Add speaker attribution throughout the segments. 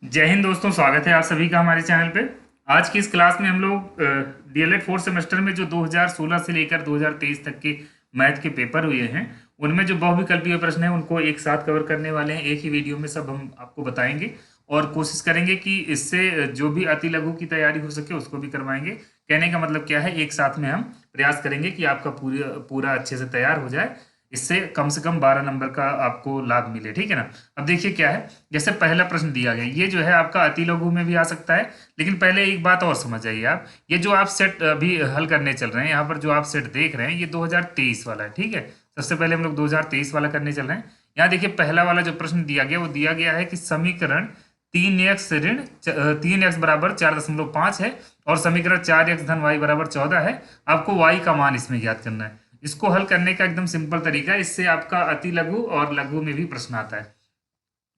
Speaker 1: जय हिंद दोस्तों, स्वागत है आप सभी का हमारे चैनल पे। आज की इस क्लास में हम लोग डीएलएड फोर्थ सेमेस्टर में जो 2016 से लेकर 2023 तक के मैथ के पेपर हुए हैं, उनमें जो बहुविकल्पीय प्रश्न हैं उनको एक साथ कवर करने वाले हैं। एक ही वीडियो में सब हम आपको बताएंगे और कोशिश करेंगे कि इससे जो भी अति लघु की तैयारी हो सके उसको भी करवाएंगे। कहने का मतलब क्या है, एक साथ में हम प्रयास करेंगे कि आपका पूरा पूरा अच्छे से तैयार हो जाए। इससे कम 12 नंबर का आपको लाभ मिले, ठीक है ना। अब देखिए क्या है, जैसे पहला प्रश्न दिया गया, ये जो है आपका अति लघु में भी आ सकता है। लेकिन पहले एक बात और समझ जाइए आप, ये जो आप सेट अभी हल करने चल रहे हैं, यहाँ पर जो आप सेट देख रहे हैं ये 2023 वाला है, ठीक है। सबसे पहले हम लोग 2023 वाला करने चल रहे हैं। यहाँ देखिए पहला वाला जो प्रश्न दिया गया वो दिया गया है कि समीकरण 3x ऋण 3x बराबर 4.5 है और समीकरण 4x धन y बराबर 14 है। आपको y का मान इसमें ज्ञात करना है। इसको हल करने का एकदम सिंपल तरीका है, इससे आपका अति लघु और लघु में भी प्रश्न आता है।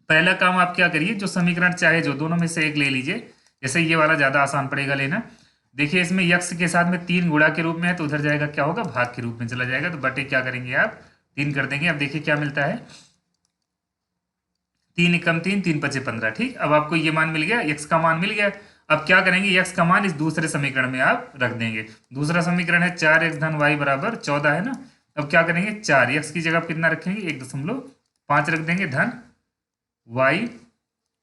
Speaker 1: पहला काम आप क्या करिए, जो समीकरण चाहे जो दोनों में से एक ले लीजिए। जैसे ये वाला ज्यादा आसान पड़ेगा लेना। देखिए इसमें यक्स के साथ में 3 गुणा के रूप में है तो उधर जाएगा क्या होगा, भाग के रूप में चला जाएगा। तो बटे क्या करेंगे आप, 3 कर देंगे। अब देखिए क्या मिलता है, 3 एकम 3, 3 पचे 15। ठीक, अब आपको ये मान मिल गया, यक्स का मान मिल गया। अब क्या करेंगे, यक्स का मान इस दूसरे समीकरण में आप रख देंगे। दूसरा समीकरण है 4x धन वाई बराबर 14 है ना। अब क्या करेंगे, 4 यक्स की जगह कितना रखेंगे, 1.5 रख देंगे, धन वाई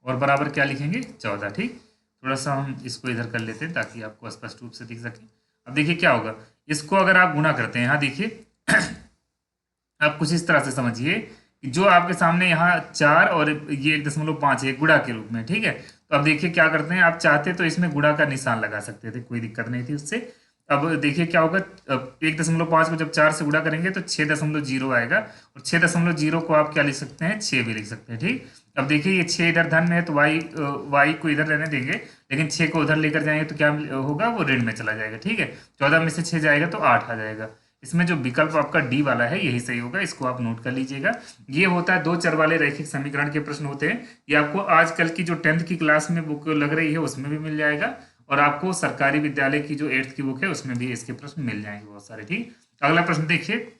Speaker 1: और बराबर क्या लिखेंगे, 14। ठीक, थोड़ा सा हम इसको इधर कर लेते हैं ताकि आपको स्पष्ट रूप से दिख सके। अब देखिए क्या होगा, इसको अगर आप गुणा करते हैं, यहाँ देखिए आप कुछ इस तरह से समझिए कि जो आपके सामने यहाँ 4 और ये 1.5 है गुणा के रूप में, ठीक है। तो अब देखिए क्या करते हैं, आप चाहते तो इसमें गुणा का निशान लगा सकते थे, कोई दिक्कत नहीं थी उससे। अब देखिए क्या होगा, 1.5 को जब 4 से गुणा करेंगे तो 6.0 आएगा और 6.0 को आप क्या लिख सकते हैं, 6 भी लिख सकते हैं। ठीक, अब देखिए ये 6 इधर धन में है तो वाई को इधर रहने देंगे, लेकिन 6 को उधर लेकर जाएंगे तो क्या होगा, वो ऋण में चला जाएगा। ठीक है, 14 में से 6 जाएगा तो 8 आ जाएगा। इसमें जो विकल्प आपका डी वाला है यही सही होगा, इसको आप नोट कर लीजिएगा। ये होता है 2 चर वाले रैखिक समीकरण के प्रश्न होते हैं। ये आपको आजकल की जो 10th की क्लास में बुक लग रही है उसमें भी मिल जाएगा और आपको सरकारी विद्यालय की जो 8th की बुक है उसमें भी इसके प्रश्न मिल जाएंगे बहुत सारे। ठीक, अगला प्रश्न देखिए,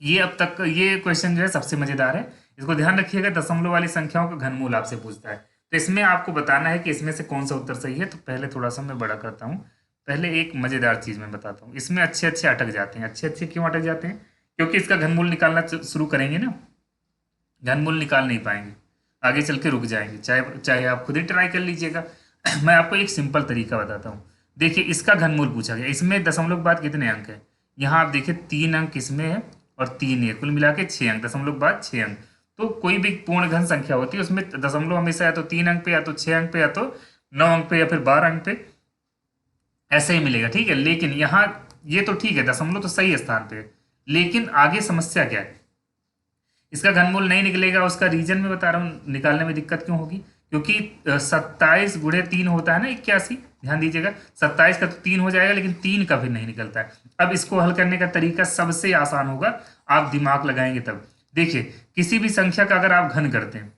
Speaker 1: ये अब तक ये क्वेश्चन जो है सबसे मजेदार है, इसको ध्यान रखिएगा। दशमलव वाली संख्याओं का घनमूल आपसे पूछता है, तो इसमें आपको बताना है कि इसमें से कौन सा उत्तर सही है। तो पहले थोड़ा सा मैं बड़ा करता हूँ। पहले एक मजेदार चीज मैं बताता हूँ, इसमें अच्छे अच्छे अटक जाते हैं। अच्छे अच्छे क्यों अटक जाते हैं, क्योंकि इसका घनमूल निकालना शुरू करेंगे ना, घनमूल निकाल नहीं पाएंगे, आगे चल के रुक जाएंगे। चाहे चाहे आप खुद ही ट्राई कर लीजिएगा। मैं आपको एक सिंपल तरीका बताता हूँ। देखिए इसका घनमूल पूछा गया, इसमें दशमलव के बाद कितने अंक है, यहाँ आप देखिए 3 अंक इसमें है और 3 है, कुल मिला के 6 अंक, दशमलव के बाद 6 अंक। तो कोई भी पूर्ण घन संख्या होती है उसमें दशमलव हमेशा या तो 3 अंक पे या तो 6 अंक पे या तो 9 अंक पे या फिर 12 अंक पे ऐसे ही मिलेगा। ठीक है, लेकिन यहाँ ये तो ठीक है, दशमलव तो सही स्थान पे है, लेकिन आगे समस्या क्या है, इसका घनमूल नहीं निकलेगा। उसका रीजन में बता रहा हूँ, निकालने में दिक्कत क्यों होगी, क्योंकि 27 गुणे 3 होता है ना 81। ध्यान दीजिएगा, 27 का तो 3 हो जाएगा लेकिन 3 का फिर नहीं निकलता है। अब इसको हल करने का तरीका सबसे आसान होगा, आप दिमाग लगाएंगे तब। देखिए किसी भी संख्या का अगर आप घन करते हैं,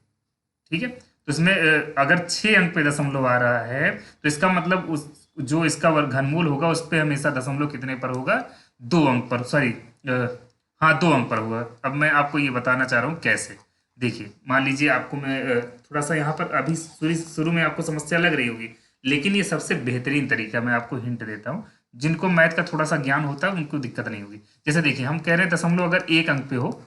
Speaker 1: ठीक है, तो इसमें अगर 6 अंक पे दशमलव आ रहा है तो इसका मतलब उस जो इसका वर्ग घनमूल होगा उस पे हमेशा दशमलव कितने पर होगा, 2 अंक पर, सॉरी हाँ 2 अंक पर होगा। अब मैं आपको ये बताना चाह रहा हूँ कैसे। देखिए मान लीजिए आपको मैं थोड़ा सा यहाँ पर अभी शुरू में आपको समस्या लग रही होगी, लेकिन ये सबसे बेहतरीन तरीका, मैं आपको हिंट देता हूँ। जिनको मैथ का थोड़ा सा ज्ञान होता है उनको दिक्कत नहीं होगी। जैसे देखिए हम कह रहे हैं दशमलव अगर 1 अंक पे हो,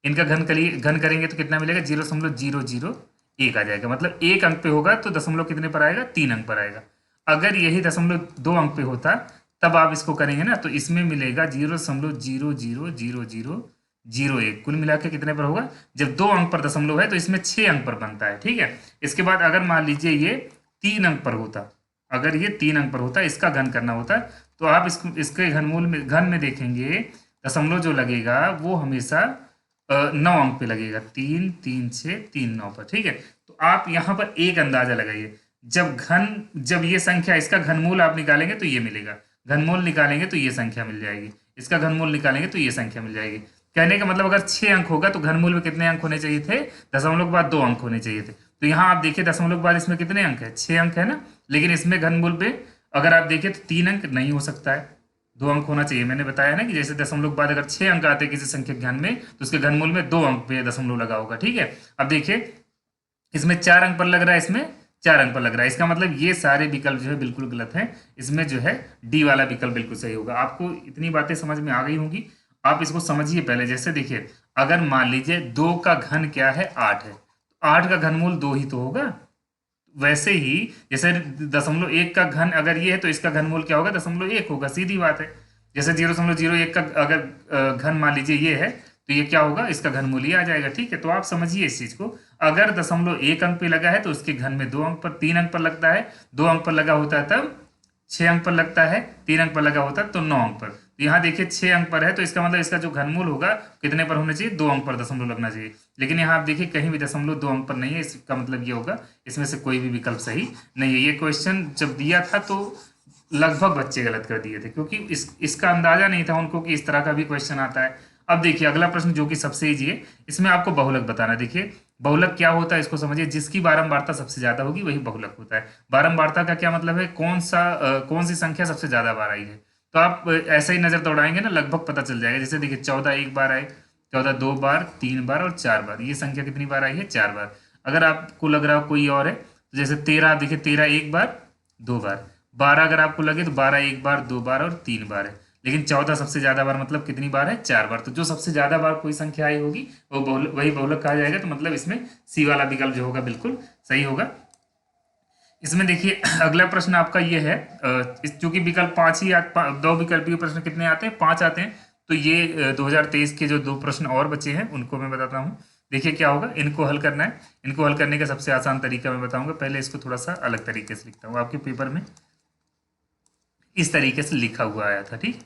Speaker 1: इनका घन करेंगे तो कितना मिलेगा, 0.001 आ जाएगा। मतलब 1 अंक पे होगा तो दशमलव कितने पर आएगा, 3 अंक पर आएगा। अगर यही दशमलव 2 अंक पे होता तब आप इसको करेंगे ना तो इसमें मिलेगा 0.0000001। कुल मिला के कितने पर होगा, जब 2 अंक पर दशमलव है तो इसमें 6 अंक पर बनता है। ठीक है, इसके बाद अगर मान लीजिए ये 3 अंक पर होता, अगर ये 3 अंक पर होता, इसका घन करना होता, तो आप इसको इसके घनमूल में घन में देखेंगे दशमलव जो लगेगा वो हमेशा 9 अंक पे लगेगा, 3 3 6 3 9 पर। ठीक है, तो आप यहाँ पर एक अंदाजा लगाइए, जब ये संख्या इसका घनमूल आप निकालेंगे तो ये मिलेगा, घनमूल निकालेंगे तो ये संख्या मिल जाएगी, इसका घनमूल निकालेंगे तो ये संख्या मिल जाएगी। कहने का मतलब अगर 6 अंक होगा तो घनमूल में कितने अंक होने चाहिए थे, दशमलव के बाद 2 अंक होने चाहिए थे। तो यहाँ आप देखिए दशमलव के बाद इसमें कितने अंक है, 6 अंक है ना, लेकिन इसमें घनमूल पे अगर आप देखिए तो 3 अंक नहीं हो सकता है, 2 अंक होना चाहिए। मैंने बताया ना कि जैसे दशमलव के बाद अगर 6 अंक आते हैं किसी संख्या के घन में तो उसके घनमूल में 2 अंक पे दशमलव लगा होगा। ठीक है, अब देखिए इसमें 4 अंक पर लग रहा है, इसमें 4 अंक पर लग रहा है। इसका मतलब ये सारे विकल्प जो है बिल्कुल गलत हैं। इसमें जो है डी वाला विकल्प बिल्कुल सही होगा। आपको इतनी बातें समझ में आ गई होंगी। आप इसको समझिए पहले। जैसे देखिए, अगर मान लीजिए 2 का घन क्या है, 8 है, तो 8 का घनमूल 2 ही तो होगा। वैसे ही जैसे 0.1 का घन अगर ये है तो इसका घनमूल क्या होगा, 0.1 होगा, सीधी बात है। जैसे 0.01 का अगर घन मान लीजिए ये है, तो ये क्या होगा, इसका घनमूल ही आ जाएगा। ठीक है, तो आप समझिए इस चीज को। अगर 0.1 अंक पे लगा है तो उसके घन में 2 अंक पर, 3 अंक पर लगता है, 2 अंक पर लगा होता है तब 6 अंक पर लगता है, 3 अंक पर लगा होता है तो 9 अंक पर। तो यहाँ देखिए 6 अंक पर है, तो इसका मतलब इसका जो घनमूल होगा कितने पर होना चाहिए, 2 अंक पर दशमलव लगना चाहिए। लेकिन यहाँ आप देखिए कहीं भी दशमलव 2 अंक पर नहीं है। इसका मतलब ये होगा इसमें से कोई भी विकल्प सही नहीं है। ये क्वेश्चन जब दिया था तो लगभग बच्चे गलत कर दिए थे, क्योंकि इसका अंदाजा नहीं था उनको कि इस तरह का भी क्वेश्चन आता है। अब देखिए अगला प्रश्न जो कि सबसे इजी है, इसमें आपको बहुलक बताना। देखिए बहुलक क्या होता है इसको समझिए। जिसकी बारंबारता सबसे ज्यादा होगी वही बहुलक होता है। बारंबारता का क्या मतलब है, कौन सी संख्या सबसे ज्यादा बार आई है। तो आप ऐसे ही नजर दौड़ाएंगे ना, लगभग पता चल जाएगा। जैसे देखिए 14 एक बार आए, 14 2 बार, 3 बार और 4 बार। ये संख्या कितनी बार आई है, 4 बार। अगर आपको लग रहा हो कोई और है, तो जैसे 13, देखिए 13 एक बार, 2 बार। 12 अगर आपको लगे तो 12 एक बार, 2 बार और 3 बार है। लेकिन 14 सबसे ज्यादा बार, मतलब कितनी बार है, 4 बार। तो जो सबसे ज्यादा बार कोई संख्या आई होगी वो वही बहुलक कहा जाएगा। तो मतलब इसमें सी वाला विकल्प जो होगा बिल्कुल सही होगा। इसमें देखिए अगला प्रश्न आपका ये है, चूंकि विकल्प 5 ही 2 विकल्पीय प्रश्न कितने आते हैं, 5 आते हैं। तो ये 2023 के जो 2 प्रश्न और बचे हैं उनको मैं बताता हूँ। देखिए क्या होगा, इनको हल करना है। इनको हल करने का सबसे आसान तरीका मैं बताऊंगा। पहले इसको थोड़ा सा अलग तरीके से लिखता हूँ। आपके पेपर में इस तरीके से लिखा हुआ आया था, ठीक।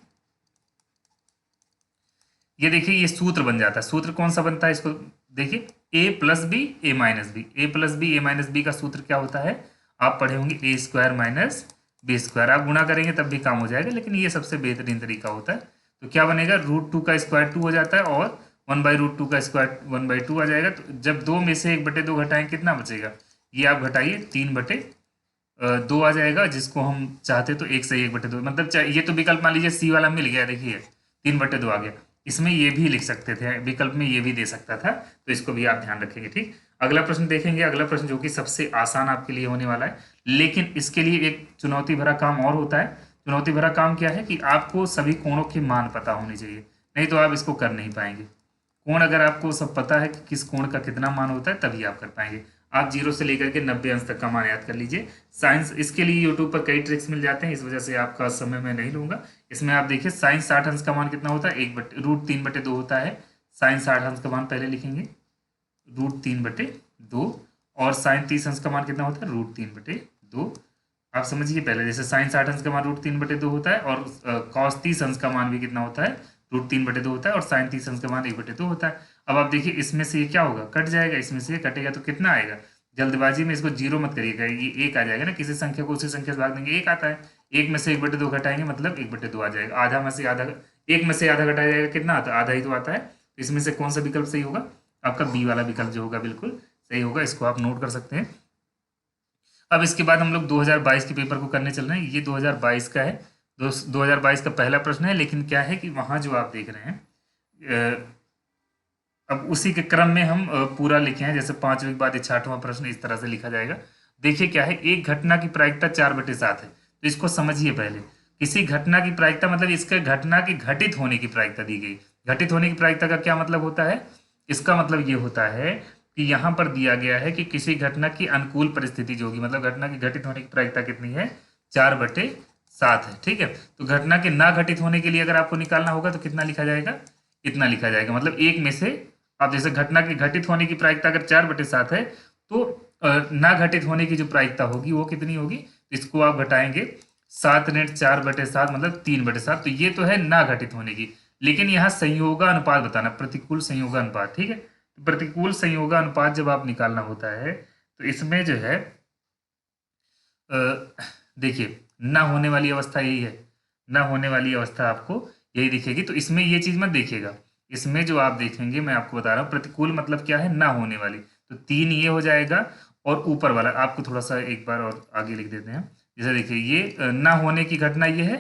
Speaker 1: ये देखिए ये सूत्र बन जाता है। सूत्र कौन सा बनता है, इसको देखिए, ए plus B A minus B. A plus B A minus B का सूत्र क्या होता है, आप पढ़े होंगे, A square minus B square. आप गुणा करेंगे तब भी काम हो जाएगा, लेकिन ये सबसे बेहतरीन तरीका होता है। तो क्या बनेगा, रूट 2 का स्क्वायर 2 हो जाता है, और 1/√2 का स्क्वायर 1/2 आ जाएगा। तो जब 2 में से 1/2 घटाएं कितना बचेगा, ये आप घटाइए, 3/2 आ जाएगा। जिसको हम चाहते तो 1 से 1/2, मतलब ये तो विकल्प मान लीजिए सी वाला मिल गया, देखिए 3/2 आ गया। इसमें ये भी लिख सकते थे, विकल्प में ये भी दे सकता था। तो इसको भी आप ध्यान रखेंगे, ठीक। अगला प्रश्न देखेंगे। अगला प्रश्न जो कि सबसे आसान आपके लिए होने वाला है, लेकिन इसके लिए एक चुनौती भरा काम और होता है। चुनौती भरा काम क्या है कि आपको सभी कोणों के मान पता होने चाहिए, नहीं तो आप इसको कर नहीं पाएंगे। कोण अगर आपको सब पता है कि किस कोण का कितना मान होता है, तभी आप कर पाएंगे। आप 0 से लेकर के 90 अंश तक का मान याद कर लीजिए। साइंस, इसके लिए यूट्यूब पर कई ट्रिक्स मिल जाते हैं, इस वजह से आपका समय मैं नहीं लूंगा। इसमें आप देखिए साइंस 60 अंश का मान कितना होता है, √3/2 होता है। साइंस 60 अंश का मान पहले लिखेंगे, √3/2। और साइन 30 अंश का मान कितना होता है, √3/2। आप समझिए पहले, जैसे साइन 60 अंश का मान √3/2 होता है, और कॉस 30 अंश का मान भी कितना होता है, √3/2 होता है, और साइन 30 अंश का मान 1/2 होता है। अब आप देखिए इसमें से ये क्या होगा, कट जाएगा। इसमें से ये कटेगा तो कितना आएगा, जल्दबाजी में इसको 0 मत करिएगा, ये 1 आ जाएगा ना। किसी संख्या को उसी संख्या से भाग देंगे, 1 आता है। 1 में से 1/2 घटाएंगे, मतलब 1/2 आ जाएगा। आधा में से आधा, 1 में से आधा घटाया जाएगा, कितना आता है, आधा ही तो आता है। तो इसमें से कौन सा विकल्प सही होगा, आपका बी वाला विकल्प जो होगा बिल्कुल सही होगा। इसको आप नोट कर सकते हैं। अब इसके बाद हम लोग 2022 के पेपर को करने चल रहे हैं। ये 2022 का है, 2022 का पहला प्रश्न है। लेकिन क्या है कि वहाँ जो आप देख रहे हैं, अब उसी के क्रम में हम पूरा लिखे हैं। जैसे 5वें के बाद 66वां प्रश्न इस तरह से लिखा जाएगा। देखिए क्या है, एक घटना की प्रायिकता 4/7 है। तो इसको समझिए पहले। किसी घटना की प्रायिकता मतलब इसके घटना की घटित होने की प्रायिकता दी गई। घटित होने की प्रायिकता का क्या मतलब होता है, इसका मतलब ये होता है कि यहाँ पर दिया गया है कि किसी घटना की अनुकूल परिस्थिति जो होगी, मतलब घटना की घटित होने की प्रायिकता कितनी है, 4/7 है, ठीक है। तो घटना के ना घटित होने के लिए अगर आपको निकालना होगा तो कितना लिखा जाएगा, इतना लिखा जाएगा। मतलब एक में से आप जैसे घटना की घटित होने की प्रायिकता अगर 4/7 है, तो ना घटित होने की जो प्रायिकता होगी वो कितनी होगी, तो इसको आप घटाएंगे, 7 ऋण 4/7 मतलब 3/7। तो ये तो है ना घटित होने की। लेकिन यहाँ संयोगानुपात बताना, प्रतिकूल संयोगानुपात, ठीक है। तो प्रतिकूल संयोगानुपात जब आप निकालना होता है तो इसमें जो है, देखिए ना होने वाली अवस्था यही है, ना होने वाली अवस्था आपको यही दिखेगी। तो इसमें ये चीज मत देखिएगा। इसमें जो आप देखेंगे, मैं आपको बता रहा हूँ, प्रतिकूल मतलब क्या है, ना होने वाली। तो 3 ये हो जाएगा, और ऊपर वाला आपको थोड़ा सा एक बार और आगे लिख देते हैं। जैसे देखिए ये ना होने की घटना ये है,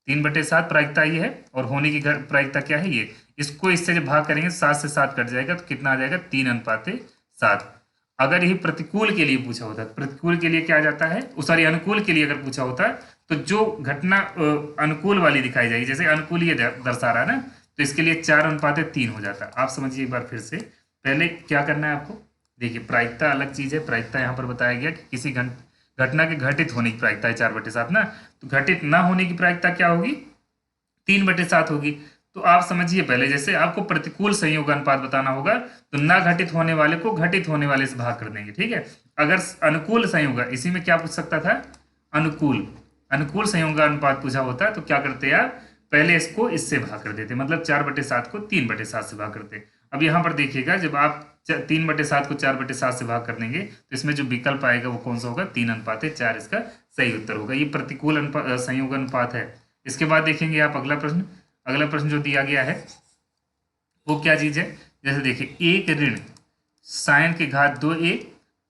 Speaker 1: 3/7 प्रायिकता ये है, और होने की प्रायिकता क्या है, ये। इसको इससे जब भाग करेंगे 7 से 7 कट जाएगा, तो कितना आ जाएगा, 3/7। अगर यही प्रतिकूल के लिए पूछा होता, प्रतिकूल के लिए क्या आ जाता है, सॉरी अनुकूल के लिए अगर पूछा होता तो जो घटना अनुकूल वाली दिखाई जाएगी, जैसे अनुकूल ये दर्शा रहा है ना, तो इसके लिए 4:3 हो जाता। आप समझिए एक बार फिर से, पहले क्या करना है आपको, देखिए प्रायिकता अलग चीज है। प्रायिकता यहाँ पर बताया गया कि किसी घटना के घटित होने की प्रायिकता है 4/7 ना, तो घटित ना होने की प्रायिकता क्या होगी, 3/7 होगी। तो आप समझिए पहले, जैसे आपको प्रतिकूल संयोग अनुपात बताना होगा तो ना घटित होने वाले को घटित होने वाले से भाग कर देंगे, ठीक है। अगर अनुकूल संयोग, इसी में क्या पूछ सकता था, अनुकूल अनुकूल संयोग अनुपात पूछा होता तो क्या करते आप, पहले इसको इससे भाग कर देते, मतलब 4/7 को 3/7 से भाग करते। अब यहाँ पर देखिएगा, जब आप 3/7 को 4/7 से भाग कर देंगे तो इसमें जो विकल्प आएगा वो कौन सा होगा, 3:4 इसका सही उत्तर होगा। ये प्रतिकूल संयोग अनुपात है। इसके बाद देखेंगे आप अगला प्रश्न। अगला प्रश्न जो दिया गया है वो क्या चीज है, जैसे देखिए एक ऋण साइन के घात 2a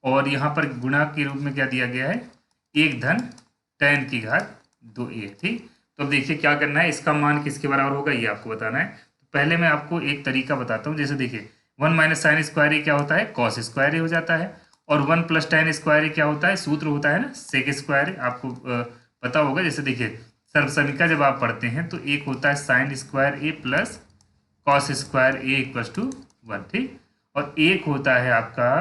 Speaker 1: और यहाँ पर गुणा के रूप में क्या दिया गया है, एक धन tan की घात 2a, ठीक। तो अब देखिए क्या करना है, इसका मान किसके बराबर होगा ये आपको बताना है। तो पहले मैं आपको एक तरीका बताता हूँ, जैसे देखिए 1 माइनस साइन स्क्वायर ए क्या होता है, कॉस स्क्वायर ए हो जाता है, और 1 प्लस tan स्क्वायर ए क्या होता है, सूत्र होता है ना सेक स्क्वायर, आपको पता होगा। जैसे देखिए सर्वसमीका जब आप पढ़ते हैं तो एक होता है sine square A plus cos square A equals to 1, ठीक। और एक होता है आपका,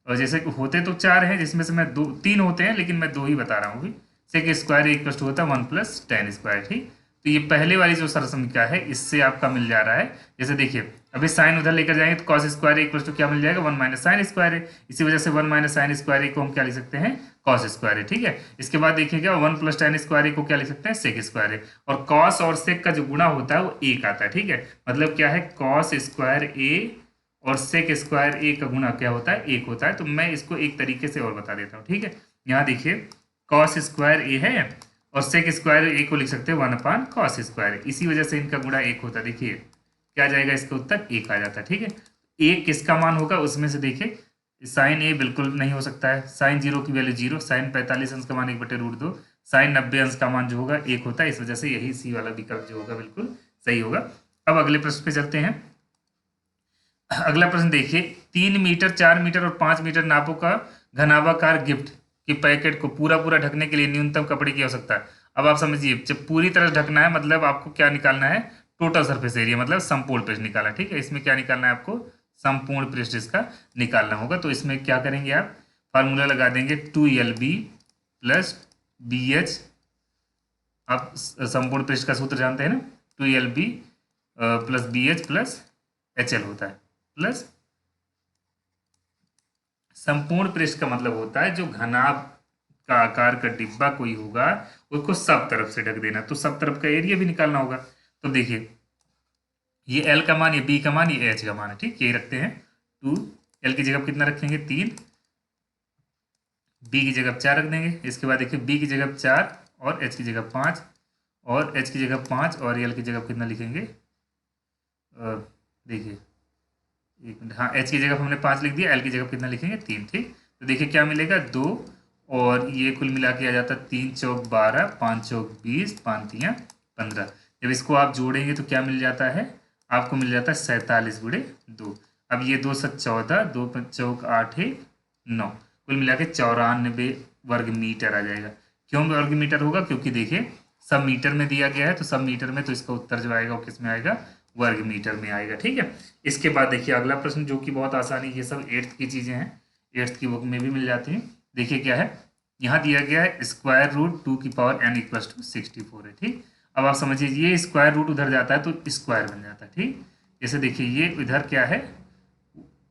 Speaker 1: और जैसे होते तो 4 हैं जिसमें से मैं 3 होते हैं, लेकिन मैं 2 ही बता रहा हूँ अभी। Sec square A equals to होता है 1 प्लस tan स्क्वायर, ठीक। तो ये पहले वाली जो सर्वसमीका है इससे आपका मिल जा रहा है। जैसे देखिए अभी साइन उधर लेकर जाएंगे तो cos square A equals to क्या मिल जाएगा, 1 माइनस साइन स्क्वायर ए। इसी वजह से 1 माइनस साइन स्क्वायर ए को हम क्या लिख सकते हैं, कॉस स्क्वायर ए, ठीक है। इसके बाद देखिएगा 1 प्लस tan स्क्वायर ए को क्या लिख सकते हैं, सेक स्क्वायर ए। और कॉस और सेक का जो गुणा होता है वो एक आता है, ठीक है। मतलब क्या है, कॉस स्क्वायर ए और सेक स्क्वायर ए का गुणा क्या होता है, एक होता है। तो मैं इसको एक तरीके से और बता देता हूँ, ठीक है। यहाँ देखिए कॉस स्क्वायर ए है और सेक स्क्वायर ए को लिख सकते हैं 1 कॉस स्क्वायर, इसी वजह से इनका गुणा एक होता है। देखिए क्या जाएगा, इसका उत्तर एक आ जाता है, ठीक है। एक किसका मान होगा उसमें से देखिए, साइन ए बिल्कुल नहीं हो सकता है, साइन 0 की वैल्यू 0, साइन 45 अंश का मान 1/√2, साइन 90 अंश का मान जो होगा एक होता है। इस वजह से यही सी वाला विकल्प जो होगा बिल्कुल सही होगा। अब अगले प्रश्न पे चलते हैं। अगला प्रश्न देखिए, 3 मीटर 4 मीटर और 5 मीटर नापों का घनाभाकार गिफ्ट के पैकेट को पूरा पूरा ढकने के लिए न्यूनतम कपड़े की आवश्यकता है। अब आप समझिए, जब पूरी तरह ढकना है मतलब आपको क्या निकालना है, टोटल सरफेस एरिया, मतलब संपूर्ण पृष्ठ निकालना, ठीक है। इसमें क्या निकालना है आपको, संपूर्ण पृष्ठ इसका निकालना होगा। तो इसमें क्या करेंगे आप, फार्मूला लगा देंगे 2LB प्लस BH। आप संपूर्ण पृष्ठ का सूत्र जानते हैं ना, 2LB plus BH plus HL होता है, प्लस संपूर्ण पृष्ठ का मतलब होता है जो घनाभ का आकार का डिब्बा कोई होगा उसको सब तरफ से ढक देना, तो सब तरफ का एरिया भी निकालना होगा। तो देखिए ये L का मान, ये B का मान, ये H का मान है, ठीक। ये रखते हैं 2, L की जगह कितना रखेंगे 3, B की जगह 4 रख देंगे। इसके बाद देखिए B की जगह 4 और H की जगह 5 और H की जगह 5 और L की जगह कितना लिखेंगे, देखिए एक मिनट, हाँ H की जगह हमने 5 लिख दिया, L की जगह कितना लिखेंगे 3, ठीक। तो देखिए क्या मिलेगा 2 और ये कुल मिला के आ जाता है 3 चौक 12, 5 चौक 20, 5 तियाँ 15। जब इसको आप जोड़ेंगे तो क्या मिल जाता है, आपको मिल जाता है 47 गुणे 2। अब ये 2 7 14, 2 चौक 8 9, कुल मिला के 94 वर्ग मीटर आ जाएगा। क्यों वर्ग मीटर होगा, क्योंकि देखिए सब मीटर में दिया गया है, तो सब मीटर में, तो इसका उत्तर जो आएगा वो किस में आएगा, वर्ग मीटर में आएगा, ठीक है। इसके बाद देखिए अगला प्रश्न जो कि बहुत आसानी, ये सब 8th की चीजें हैं, 8th की बुक में भी मिल जाती हैं। देखिए क्या है, यहाँ दिया गया है स्क्वायर रूट 2 की पावर n इक्वल्स टू 64 है, ठीक। अब आप समझिए ये स्क्वायर रूट उधर जाता है तो स्क्वायर बन जाता है, ठीक। जैसे देखिए ये इधर क्या है,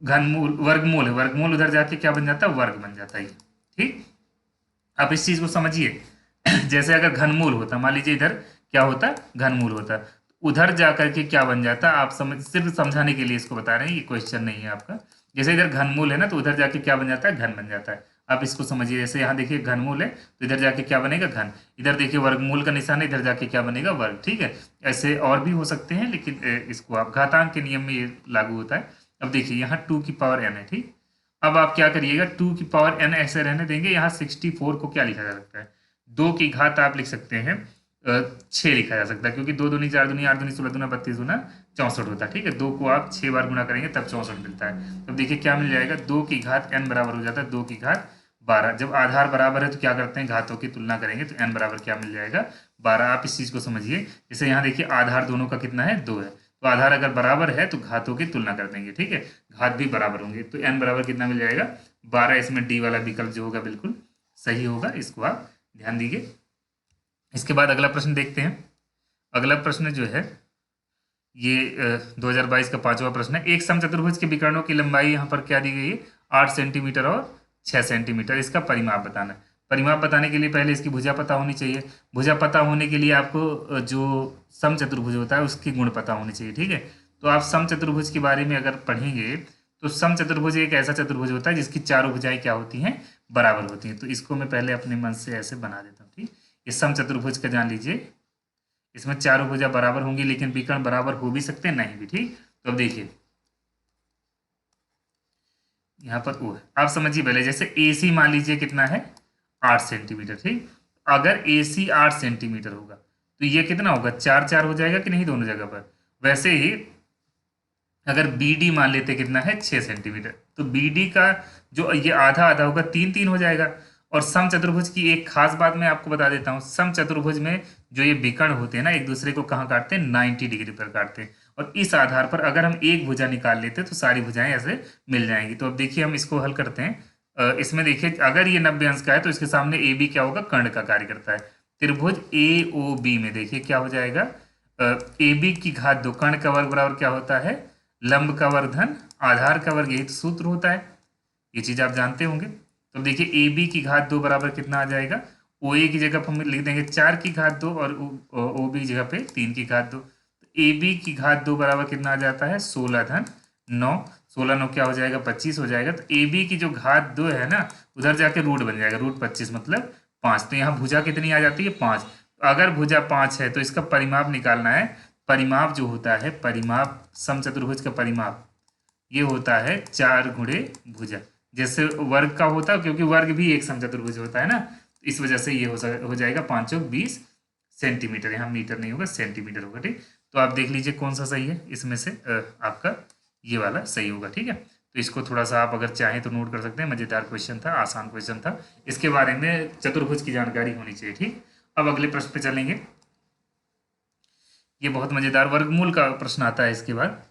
Speaker 1: घनमूल वर्गमूल है, वर्गमूल उधर जाके क्या बन जाता है, वर्ग बन जाता है, ठीक। आप इस चीज को समझिए, जैसे अगर घनमूल होता, मान लीजिए इधर क्या होता, घनमूल होता, उधर जाकर के क्या बन जाता, आप समझ, सिर्फ समझाने के लिए इसको बता रहे हैं, ये क्वेश्चन नहीं है आपका। जैसे इधर घनमूल है ना, तो उधर जाके क्या बन जाता है, घन बन जाता है। आप इसको समझिए, जैसे यहाँ देखिए घनमूल है तो इधर जाके क्या बनेगा, घन। इधर देखिए वर्गमूल का निशान है, इधर जाके क्या बनेगा, वर्ग, ठीक है। ऐसे और भी हो सकते हैं, लेकिन इसको आप घातांक के नियम में ये लागू होता है। अब देखिए यहाँ 2 की पावर n है, ठीक। अब आप क्या करिएगा, 2 की पावर n ऐसे रहने देंगे। यहाँ 64 को क्या लिखा जा सकता है, 2 की घात आप लिख सकते हैं 6 लिखा जा सकता है, क्योंकि 2 दूनी 4 दूनी 8 दूनी 16 दूना 32 दूना 64 होता है। ठीक है, 2 को आप 6 बार गुणा करेंगे तब 64 मिलता है। तो देखिए क्या मिल जाएगा, 2 की घात n बराबर हो जाता है 2 की घात 12। जब आधार बराबर है तो क्या करते हैं, घातों की तुलना करेंगे तो n बराबर क्या मिल जाएगा, 12। आप इस चीज़ को समझिए। जैसे यहाँ देखिए आधार दोनों का कितना है, 2 है, तो आधार अगर बराबर है तो घातों की तुलना कर देंगे। ठीक है, घात भी बराबर होंगे तो n बराबर कितना मिल जाएगा, 12। इसमें डी वाला विकल्प जो होगा बिल्कुल सही होगा, इसको आप ध्यान दीजिए। इसके बाद अगला प्रश्न देखते हैं। अगला प्रश्न जो है ये 2022 का 5वां प्रश्न है। एक समचतुर्भुज के विकर्णों की लंबाई यहाँ पर क्या दी गई है, 8 सेंटीमीटर और 6 सेंटीमीटर। इसका परिमाप बताना है। परिमाप बताने के लिए पहले इसकी भुजा पता होनी चाहिए। भुजा पता होने के लिए आपको जो समचतुर्भुज होता है उसकी गुण पता होनी चाहिए। ठीक है, तो आप समचतुर्भुज के बारे में अगर पढ़ेंगे तो समचतुर्भुज एक ऐसा चतुर्भुज होता है जिसकी चारों भुजाएं क्या होती हैं, बराबर होती हैं। तो इसको मैं पहले अपने मन से ऐसे बना देता हूँ। ठीक, ये समचतुर्भुज का जान लीजिए, इसमें चारों भुजा बराबर होंगी लेकिन विकर्ण बराबर हो भी सकते हैं, नहीं भी। ठीक, तो अब देखिए यहाँ पर ओ है, आप समझिए पहले। जैसे ए सी मान लीजिए कितना है, 8 सेंटीमीटर। ठीक, अगर ए सी 8 सेंटीमीटर होगा तो ये कितना होगा, 4 4 हो जाएगा कि नहीं दोनों जगह पर। वैसे ही अगर बी डी मान लेते कितना है, 6 सेंटीमीटर, तो बी डी का जो ये आधा आधा होगा, 3 3 हो जाएगा। और समचतुर्भुज की एक खास बात मैं आपको बता देता हूँ, समचतुर्भुज में जो ये विकर्ण होते हैं ना, एक दूसरे को कहाँ काटते हैं, 90 डिग्री पर काटते हैं। और इस आधार पर अगर हम एक भुजा निकाल लेते हैं तो सारी भुजाएं ऐसे मिल जाएंगी। तो अब देखिए हम इसको हल करते हैं। इसमें देखिए अगर ये 90 अंश का है तो इसके सामने ए बी क्या होगा, कर्ण का कार्य करता है। त्रिभुज ए ओ बी में देखिए क्या हो जाएगा, ए बी की घात 2, कर्ण का वर्ग बराबर क्या होता है, लंब का वर्ग धन आधार का वर्ग, यही तो सूत्र होता है। ये चीज आप जानते होंगे। तो देखिए ए बी की घात 2 बराबर कितना आ जाएगा, ओ ए की जगह पर हम लिख देंगे 4 की घात 2 और ओ बी की जगह पे 3 की घात 2। तो ए बी की घात 2 बराबर कितना आ जाता है, 16 धन 9। 16 9 क्या हो जाएगा, 25 हो जाएगा। तो ए बी की जो घात 2 है ना, उधर जाके रूट बन जाएगा, रूट 25 मतलब 5। तो यहाँ भुजा कितनी आ जाती है, 5। अगर भुजा 5 है तो इसका परिमाप निकालना है। परिमाप जो होता है, परिमाप समचतुर्भुज का परिमाप ये होता है 4 गुणे भुजा। जैसे वर्ग का होता है, क्योंकि वर्ग भी एक समचतुर्भुज होता है ना, तो इस वजह से ये हो जाएगा 5 चौक 20 सेंटीमीटर। यहाँ मीटर नहीं होगा, सेंटीमीटर होगा। ठीक, तो आप देख लीजिए कौन सा सही है इसमें से, आपका ये वाला सही होगा। ठीक है, तो इसको थोड़ा सा आप अगर चाहें तो नोट कर सकते हैं। मजेदार क्वेश्चन था, आसान क्वेश्चन था, इसके बारे में चतुर्भुज की जानकारी होनी चाहिए। ठीक, अब अगले प्रश्न पे चलेंगे। ये बहुत मजेदार वर्गमूल का प्रश्न आता है इसके बाद।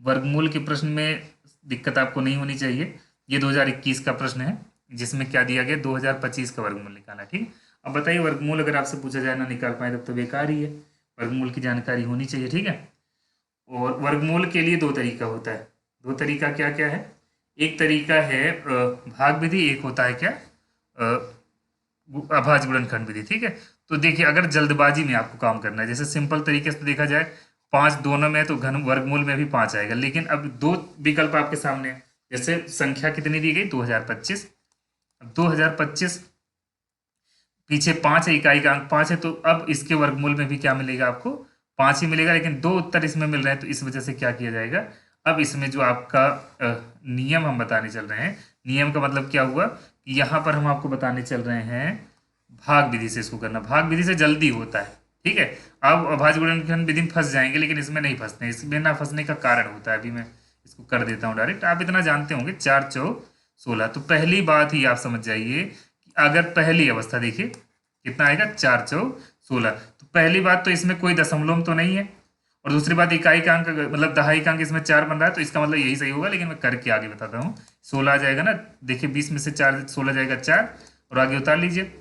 Speaker 1: वर्गमूल के प्रश्न में दिक्कत आपको नहीं होनी चाहिए। ये 2021 का प्रश्न है जिसमें क्या दिया गया, 2025 का वर्गमूल निकाला। ठीक, अब बताइए वर्गमूल अगर आपसे पूछा जाए ना निकाल पाए तब तो बेकार ही है। वर्गमूल की जानकारी होनी चाहिए। ठीक है, और वर्गमूल के लिए दो तरीका होता है। दो तरीका क्या क्या है, एक तरीका है भाग विधि, एक होता है क्या, अभाज्य गुणनखंड विधि। ठीक है, तो देखिए अगर जल्दबाजी में आपको काम करना है, जैसे सिंपल तरीके से देखा जाए 5 दोनों में तो घन वर्गमूल में भी 5 आएगा, लेकिन अब दो विकल्प आपके सामने है। जैसे संख्या कितनी दी गई, 2025। अब 2025 पीछे 5 है, इकाई का अंक 5 है, तो अब इसके वर्गमूल में भी क्या मिलेगा आपको, 5 ही मिलेगा। लेकिन दो उत्तर इसमें मिल रहे हैं तो इस वजह से क्या किया जाएगा, अब इसमें जो आपका नियम हम बताने चल रहे हैं, नियम का मतलब क्या हुआ कि यहाँ पर हम आपको बताने चल रहे हैं भाग विधि से इसको करना। भाग विधि से जल्दी होता है। ठीक है, अब अभाज्य गुणनखंड विधि में फंस जाएंगे, लेकिन इसमें नहीं फंसते। इसमें ना फंसने का कारण होता है, अभी मैं इसको कर देता हूँ डायरेक्ट। आप इतना जानते होंगे 4 चौ 16। तो पहली बात ही आप समझ जाइए कि अगर पहली अवस्था देखिए कितना आएगा, 4 चौ 16। तो पहली बात तो इसमें कोई दशमलव तो नहीं है, और दूसरी बात इकाई का अंक मतलब दहाई का अंक इसमें 4 बन रहा है, तो इसका मतलब यही सही होगा। लेकिन मैं करके आगे बताता हूँ। 16 आ जाएगा ना, देखिए 20 में से 4 16 जाएगा 4, और आगे उतार लीजिए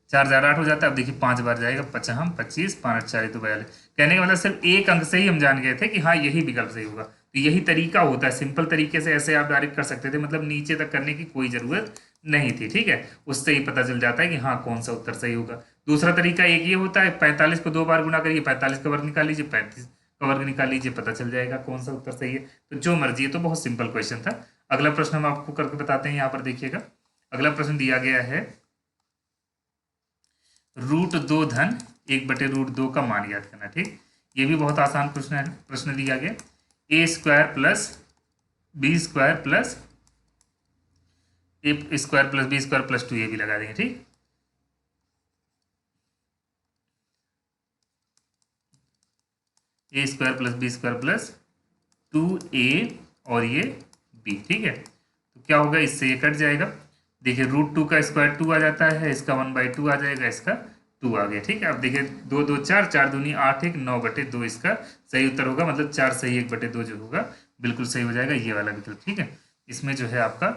Speaker 1: 4 4 8 हो जाता है। अब देखिए 5 बार जाएगा, 55 25 5 4 तो 42। कहने का मतलब सिर्फ एक अंक से ही हम जान गए थे कि हाँ यही विकल्प सही होगा। तो यही तरीका होता है, सिंपल तरीके से ऐसे आप डायरेक्ट कर सकते थे, मतलब नीचे तक करने की कोई जरूरत नहीं थी। ठीक है, उससे ही पता चल जाता है कि हाँ कौन सा उत्तर सही होगा। दूसरा तरीका एक ये होता है, 45 को 2 बार गुणा करिए, 45 का वर्ग निकाल लीजिए, 35 का वर्ग निकाल लीजिए, पता चल जाएगा कौन सा उत्तर सही है। तो जो मर्जी है, तो बहुत सिंपल क्वेश्चन था। अगला प्रश्न हम आपको करके बताते हैं। यहाँ पर देखिएगा अगला प्रश्न दिया गया है, √2 धन 1/√2 का मान याद करना। ठीक, ये भी बहुत आसान प्रश्न है। प्रश्न दिया गया a² plus b² plus a² plus b² plus 2 ये भी लगा देंगे। ठीक, a square plus b square plus 2a और ये b, ठीक है। तो क्या होगा, इससे ये कट जाएगा। देखिए √2 का स्क्वायर 2 आ जाता है, इसका 1/2 आ जाएगा, इसका 2 आ गया, ठीक है। अब देखिए 2 2 4, 4 दूनी 8 1 9/2 इसका सही उत्तर होगा, मतलब 4 सही 1/2 जो होगा बिल्कुल सही हो जाएगा ये वाला विकल्प, ठीक है। इसमें जो है आपका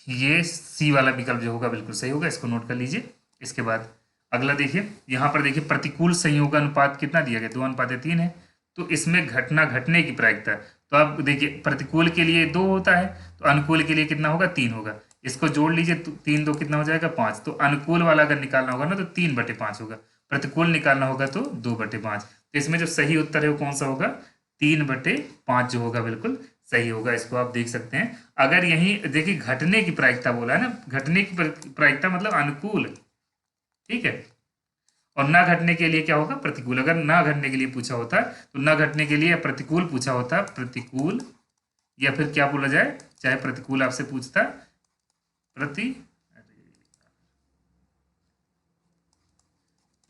Speaker 1: ये सी वाला विकल्प जो होगा बिल्कुल सही होगा, इसको नोट कर लीजिए। इसके बाद अगला देखिए, यहाँ पर देखिए प्रतिकूल संयोग अनुपात कितना दिया गया, 2:3 है। तो इसमें घटना घटने की प्रायिकता, तो आप देखिए प्रतिकूल के लिए 2 होता है, तो अनुकूल के लिए कितना होगा, 3 होगा। इसको जोड़ लीजिए, तो 3 2 कितना हो जाएगा, 5। तो अनुकूल वाला अगर निकालना होगा ना तो 3/5 होगा, प्रतिकूल निकालना होगा तो 2/5। तो इसमें जो सही उत्तर है वो कौन सा होगा, 3/5 जो होगा बिल्कुल सही होगा। इसको आप देख सकते हैं। अगर यही देखिए घटने की प्रायिकता बोला है ना, घटने की प्रायिकता मतलब अनुकूल, ठीक है। और ना घटने के लिए क्या होगा, प्रतिकूल। अगर ना घटने के लिए पूछा होता तो ना घटने के लिए प्रतिकूल पूछा होता, प्रतिकूल, या फिर क्या बोला जाए, चाहे प्रतिकूल आपसे पूछता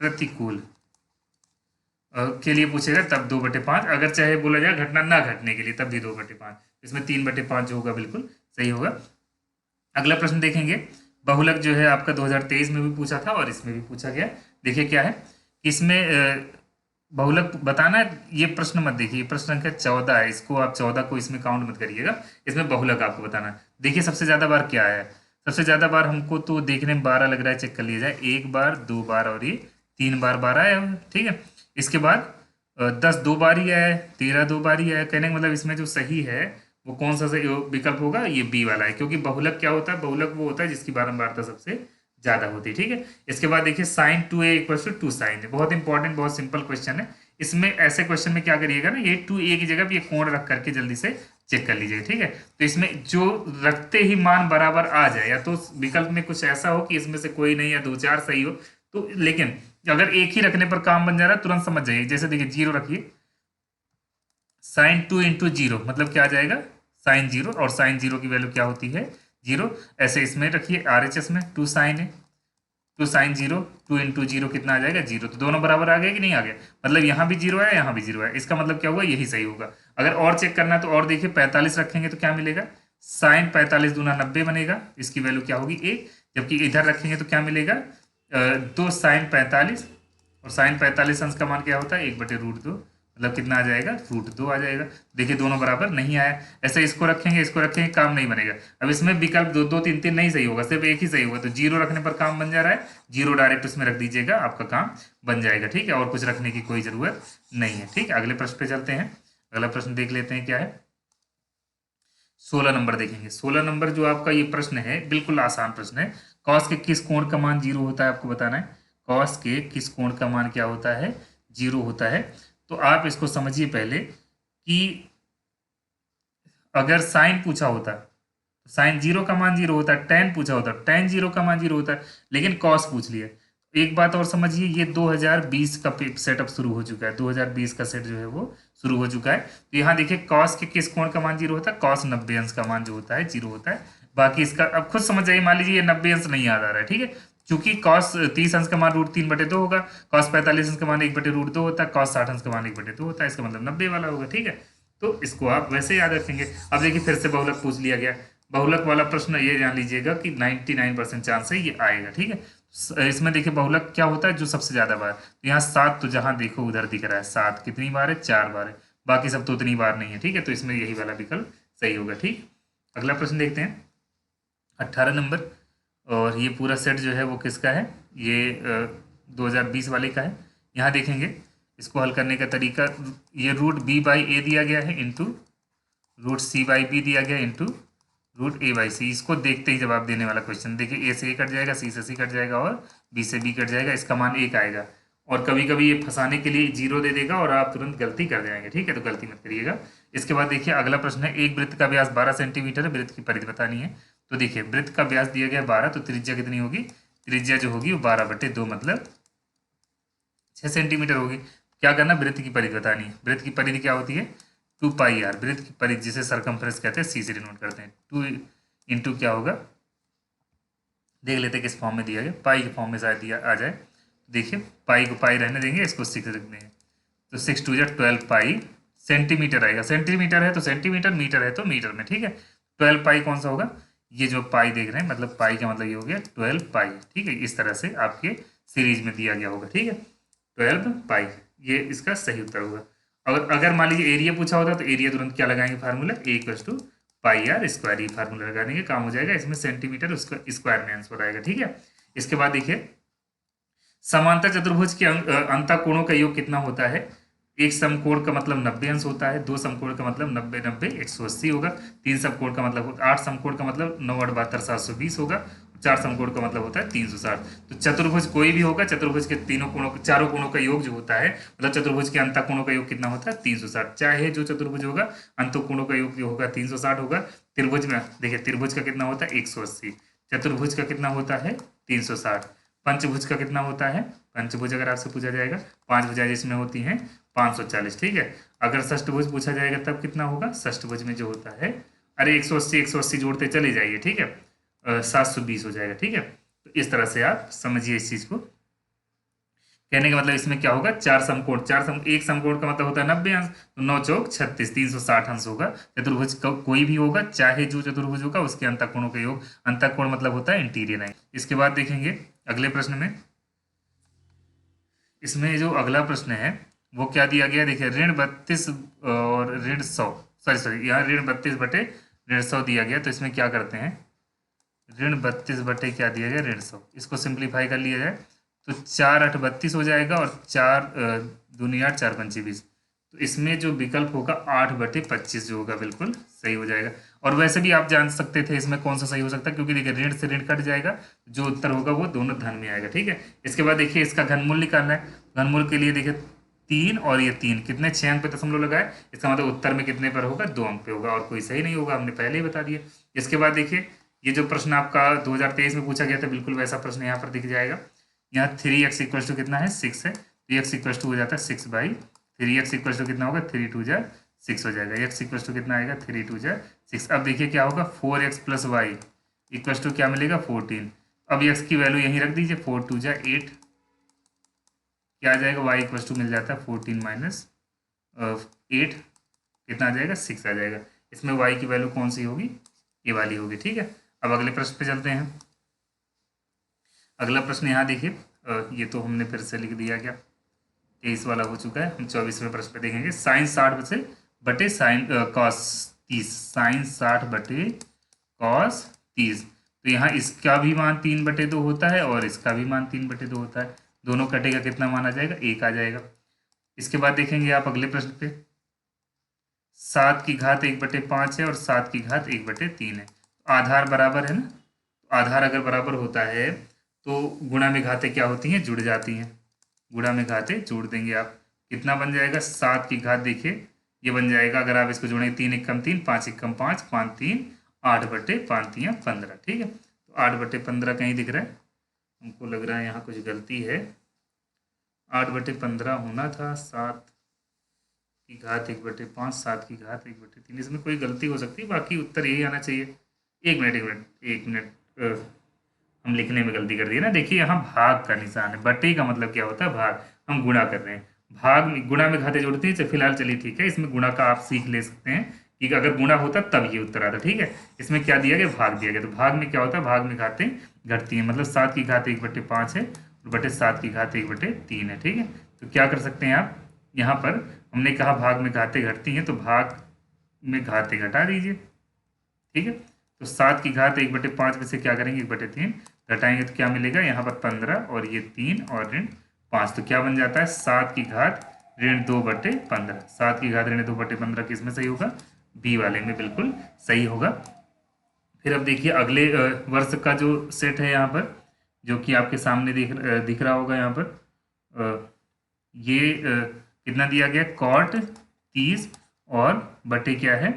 Speaker 1: प्रतिकूल के लिए पूछेगा तब 2/5। अगर चाहे बोला जाए घटना ना घटने के लिए तब भी 2/5। इसमें 3/5 जो होगा बिल्कुल सही होगा। अगला प्रश्न देखेंगे, बहुलक जो है आपका 2023 में भी पूछा था और इसमें भी पूछा गया। देखिए क्या है, इसमें बहुलक बताना है। ये प्रश्न मत देखिए, ये प्रश्न संख्या 14 है, इसको आप 14 को इसमें काउंट मत करिएगा। इसमें बहुलक आपको बताना है। देखिए सबसे ज़्यादा बार क्या है, सबसे ज़्यादा बार हमको तो देखने में 12 लग रहा है, चेक कर लिया जाए। 1 बार, 2 बार और ये 3 बार 12 है, ठीक है। इसके बाद 10 2 बार ही आया है, 13 2 बार ही आया है। कहने का मतलब इसमें जो सही है वो कौन सा सही विकल्प होगा, ये बी वाला है। क्योंकि बहुलक क्या होता है, बहुलक वो होता है जिसकी बारंबारता सबसे ज्यादा होती है, ठीक है। इसके बाद देखिए साइन 2a = 2 साइन, बहुत इंपॉर्टेंट, बहुत सिंपल क्वेश्चन है। इसमें ऐसे क्वेश्चन में क्या करिएगा ना, ये 2a की जगह पे ये कोण रख करके जल्दी से चेक कर लीजिएगा, ठीक है। तो इसमें जो रखते ही मान बराबर आ जाए, या तो विकल्प में कुछ ऐसा हो कि इसमें से कोई नहीं या 2 4 सही हो, तो लेकिन अगर एक ही रखने पर काम बन जा रहा है तुरंत समझ जाइए। जैसे देखिए 0 रखिए, sin 2 × 0 मतलब क्या आ जाएगा, sin 0, और sin 0 की वैल्यू क्या होती है, 0। ऐसे इसमें रखिए RHS में 2 sin है, 2 sin 0, 2 × 0 कितना आ जाएगा, 0। तो दोनों बराबर आ गया कि नहीं आ गया, मतलब यहाँ भी 0 है, यहाँ भी 0 है। इसका मतलब क्या हुआ, यही सही होगा। अगर और चेक करना है तो और देखिए 45 रखेंगे तो क्या मिलेगा, sin 45 दूना 90 बनेगा, इसकी वैल्यू क्या होगी 1। जबकि इधर रखेंगे तो क्या मिलेगा, 2 sin 45, और sin 45 अंश का मान क्या होता है, 1/√2, मतलब कितना आ जाएगा, √2 आ जाएगा। देखिए दोनों बराबर नहीं आया। ऐसे इसको रखेंगे, काम नहीं बनेगा। अब इसमें विकल्प 2 2 3 3 नहीं सही होगा, सिर्फ एक ही सही होगा। तो 0 रखने पर काम बन जा रहा है, 0 डायरेक्ट उसमें रख दीजिएगा, आपका काम बन जाएगा, ठीक है। और कुछ रखने की कोई जरूरत नहीं है, ठीक है। अगले प्रश्न पे चलते हैं। अगला प्रश्न देख लेते हैं क्या है, 16 नंबर देखेंगे। 16 नंबर जो आपका ये प्रश्न है बिल्कुल आसान प्रश्न है। कॉस के किस कोण का मान 0 होता है, आपको बताना है। कॉस के किस कोण का मान क्या होता है, 0 होता है। तो आप इसको समझिए पहले कि अगर साइन पूछा होता तो साइन 0 का मान 0 होता है, टेन पूछा होता टेन 0 का मान 0 होता है, लेकिन कॉस पूछ लिया। एक बात और समझिए, ये 2020 का सेटअप शुरू हो चुका है, 2020 का सेट जो है वो शुरू हो चुका है। तो यहाँ देखिए कॉस के किस कोण का मान 0 होता है, cos 90 अंश का मान जो होता है 0 होता है। बाकी इसका अब खुद समझ जाइए, मान लीजिए ये 90 अंश नहीं याद आ रहा है, ठीक है। क्योंकि cos 30 अंश का मान √3/2 होगा, cos 45 अंश का मान 1/√2 होता है, cos 60 अंश का मान 1/2 होता है, इसका मतलब 90 वाला होगा, ठीक है। तो इसको आप वैसे याद रखेंगे। अब देखिए फिर से बहुलक पूछ लिया गया। बहुलक वाला प्रश्न ये जान लीजिएगा कि 99% चांस है ये आएगा, ठीक है। इसमें देखिए बहुलक क्या होता है, जो सबसे ज्यादा बार, तो यहाँ 7 तो जहां देखो उधर दिख रहा है, 7 कितनी बार है, 4 बार है। बाकी सब तो उतनी बार नहीं है, ठीक है। तो इसमें यही वाला विकल्प सही होगा, ठीक। अगला प्रश्न देखते हैं 18 नंबर। और ये पूरा सेट जो है वो किसका है, ये 2020 वाले का है। यहाँ देखेंगे इसको हल करने का तरीका, ये √b/a दिया गया है इंटू √c/b दिया गया इंटू √a/c। इसको देखते ही जवाब देने वाला क्वेश्चन। देखिए a से a कट जाएगा, c से c कट जाएगा और b से b कट जाएगा, इसका मान 1 आएगा। और कभी कभी ये फंसाने के लिए 0 दे देगा और आप तुरंत गलती कर जाएंगे, ठीक है। तो गलती मत करिएगा। इसके बाद देखिए अगला प्रश्न है, एक वृत्त का व्यास 12 सेंटीमीटर है, वृत्त की परिधि बतानी है। तो देखिए वृत्त का व्यास दिया गया 12, तो त्रिज्या कितनी होगी, त्रिज्या जो होगी वो 12/2 मतलब 6 सेंटीमीटर होगी। क्या करना, वृत्त की परिधि बतानी है। वृत्त की परिधि क्या होती है, 2πr। वृत्त की परिधि जिसे सरकमफ्रेंस कहते हैं, सी से डिनोट करते हैं। 2 इंटू क्या होगा, देख लेते हैं किस फॉर्म में दिया गया, पाई के फॉर्म में शायद दिया आ जाए। देखिए पाई को पाई रहने देंगे, इसको 6 रख देंगे। तो 6×2 = 12 पाई सेंटीमीटर आएगा। सेंटीमीटर है तो सेंटीमीटर, मीटर है तो मीटर में, ठीक है। 12 पाई कौन सा होगा, ये जो पाई देख रहे हैं, मतलब पाई का मतलब ये हो गया 12 पाई, ठीक है। इस तरह से आपके सीरीज में दिया गया होगा, ठीक है। 12 पाई ये इसका सही उत्तर होगा। अगर अगर मान लीजिए एरिया पूछा होता तो एरिया तुरंत क्या लगाएंगे, फार्मूला A = πr², ये फार्मूला लगा देंगे, काम हो जाएगा। इसमें सेंटीमीटर उसका स्क्वायर में आंसर आएगा, ठीक है। इसके बाद देखिए समांतर चतुर्भुज के अंतःकोणों का योग कितना होता है। एक समकोण का मतलब 90 अंश होता है, दो समकोण का मतलब 90 180 होगा, तीन समकोण का मतलब 8 समकोण का मतलब 9 8 72 720 होगा, चार समकोण का मतलब होता है 360। तो चतुर्भुज कोई भी होगा, चतुर्भुज के तीनों कोणों, चारों कोणों का योग जो होता है, मतलब चतुर्भुज के अंतःकोणों का योग कितना होता है 360। चाहे जो चतुर्भुज होगा अंतःकोणों का योग जो होगा 360 होगा। त्रिभुज में देखिए त्रिभुज का कितना होता है 180, चतुर्भुज का कितना होता है 360, पंचभुज का कितना होता है, पंचभुज अगर आपसे पूछा जाएगा, पांच भुजाएं जिसमें होती हैं 540, ठीक है। अगर षष्ठभुज पूछा जाएगा तब कितना होगा, षष्ठभुज में जो होता है, अरे 180 जोड़ते चले जाइए, ठीक है, 720 हो जाएगा, ठीक है। तो इस तरह से आप समझिए इस चीज को। कहने का मतलब इसमें क्या होगा, एक समकोण का मतलब होता है 90 अंश, तो 9 चौक 36 360 अंश होगा। चतुर्भुज कोई भी होगा, चाहे जो चतुर्भुज होगा उसके अंतःकोणों का योग, अंतःकोण मतलब होता है इंटीरियर लाइन। इसके बाद देखेंगे अगले प्रश्न में, इसमें जो अगला प्रश्न है वो क्या दिया गया, देखिए ऋण 32 और ऋण 100, सॉरी यहाँ ऋण 32/ऋण 100 दिया गया। तो इसमें क्या करते हैं, ऋण 32 क्या दिया गया, ऋण 100, इसको सिंप्लीफाई कर लिया जाए तो 4 8 32 हो जाएगा, और 4 दूनी 8 4 पंचे 20। तो इसमें जो विकल्प होगा 8/25 जो होगा बिल्कुल सही हो जाएगा। और वैसे भी आप जान सकते थे इसमें कौन सा सही हो सकता है, क्योंकि देखिए ऋण से ऋण कट जाएगा, जो उत्तर होगा वो दोनों धन में आएगा, ठीक है। इसके बाद देखिए इसका घनमूल निकालना है। घनमूल के लिए देखिए 3 और ये 3 कितने 6 अंक पे दशमलव लगाए, इसका मतलब उत्तर में कितने पर होगा, 2 अंक पे होगा, और कोई सही नहीं होगा, हमने पहले ही बता दिया। इसके बाद देखिए ये जो प्रश्न आपका 2023 में पूछा गया था, बिल्कुल वैसा प्रश्न यहाँ पर दिख जाएगा। यहाँ 3x = कितना है 6 है, तो x = हो जाता है 6/3, x = कितना होगा 3×2=6 हो जाएगा, x = कितना आएगा 3×2=6। अब देखिए क्या होगा 4x + y = क्या मिलेगा 14। अब x की वैल्यू यहीं रख दीजिए, 4×2=8, क्या आ जाएगा y = मिल जाता है 14 - 8, कितना आ जाएगा 6 आ जाएगा। इसमें y की वैल्यू कौन सी होगी, ये वाली होगी, ठीक है। अब अगले प्रश्न पे चलते हैं। अगला प्रश्न यहाँ देखिए, ये तो हमने फिर से लिख दिया, क्या 23 वाला हो चुका है, हम 24वें प्रश्न पे देखेंगे। Sine 60 sine cos 30, sine 60/cos 30। तो यहाँ इसका भी मान 3/2 होता है और इसका भी मान 3/2 होता है, दोनों कटेगा कितना मान आ जाएगा 1 आ जाएगा। इसके बाद देखेंगे आप अगले प्रश्न पे, 7 की घात 1/5 है और 7 की घात 1/3 है, आधार बराबर है ना। आधार अगर बराबर होता है तो गुणा में घातें क्या होती हैं, जुड़ जाती हैं, गुणा में घातें जोड़ देंगे आप, कितना बन जाएगा 7 की घात, देखिए ये बन जाएगा, अगर आप इसको जोड़ेंगे 3 × 1 = 3, 5 × 1 = 5, 5 3 8/5 × 15, ठीक है। तो 8/15 कहीं दिख रहा है, हमको लग रहा है यहाँ कुछ गलती है, 8/15 होना था, 7 की घात 1/5, 7 की घात 1/3, इसमें कोई गलती हो सकती है, बाकी उत्तर यही आना चाहिए। एक मिनट हम लिखने में गलती कर दी है ना। देखिए यहाँ भाग का निशान है, बटे का मतलब क्या होता है भाग, हम गुणा कर रहे हैं, भाग में गुणा में घाते जोड़ते हैं। फिलहाल चलिए ठीक है, इसमें गुणा का आप सीख ले सकते हैं कि अगर गुणा होता तब ये उत्तर आता, ठीक है। इसमें क्या दिया गया, भाग दिया गया, तो भाग में क्या होता है, भाग में घातें घटती हैं, मतलब 7 की घात 1/5 है और बटे 7 की घात 1/3 है, ठीक है। तो क्या कर सकते हैं आप, यहाँ पर हमने कहा भाग में घातें घटती हैं, तो भाग में घातें घटा दीजिए, ठीक है। तो 7 की घात 1/5 में से क्या करेंगे 1/3 घटाएंगे तो क्या मिलेगा, यहाँ पर 15 और ये 3 और ऋण 5, तो क्या बन जाता है 7 की घात ऋण 2/15। 7 की घात ऋण 2/15 किस में सही होगा, बी वाले में बिल्कुल सही होगा। फिर अब देखिए अगले वर्ष का जो सेट है यहाँ पर, जो कि आपके सामने दिख रहा होगा यहाँ पर, ये कितना दिया गया, cot 30 और बटे क्या है,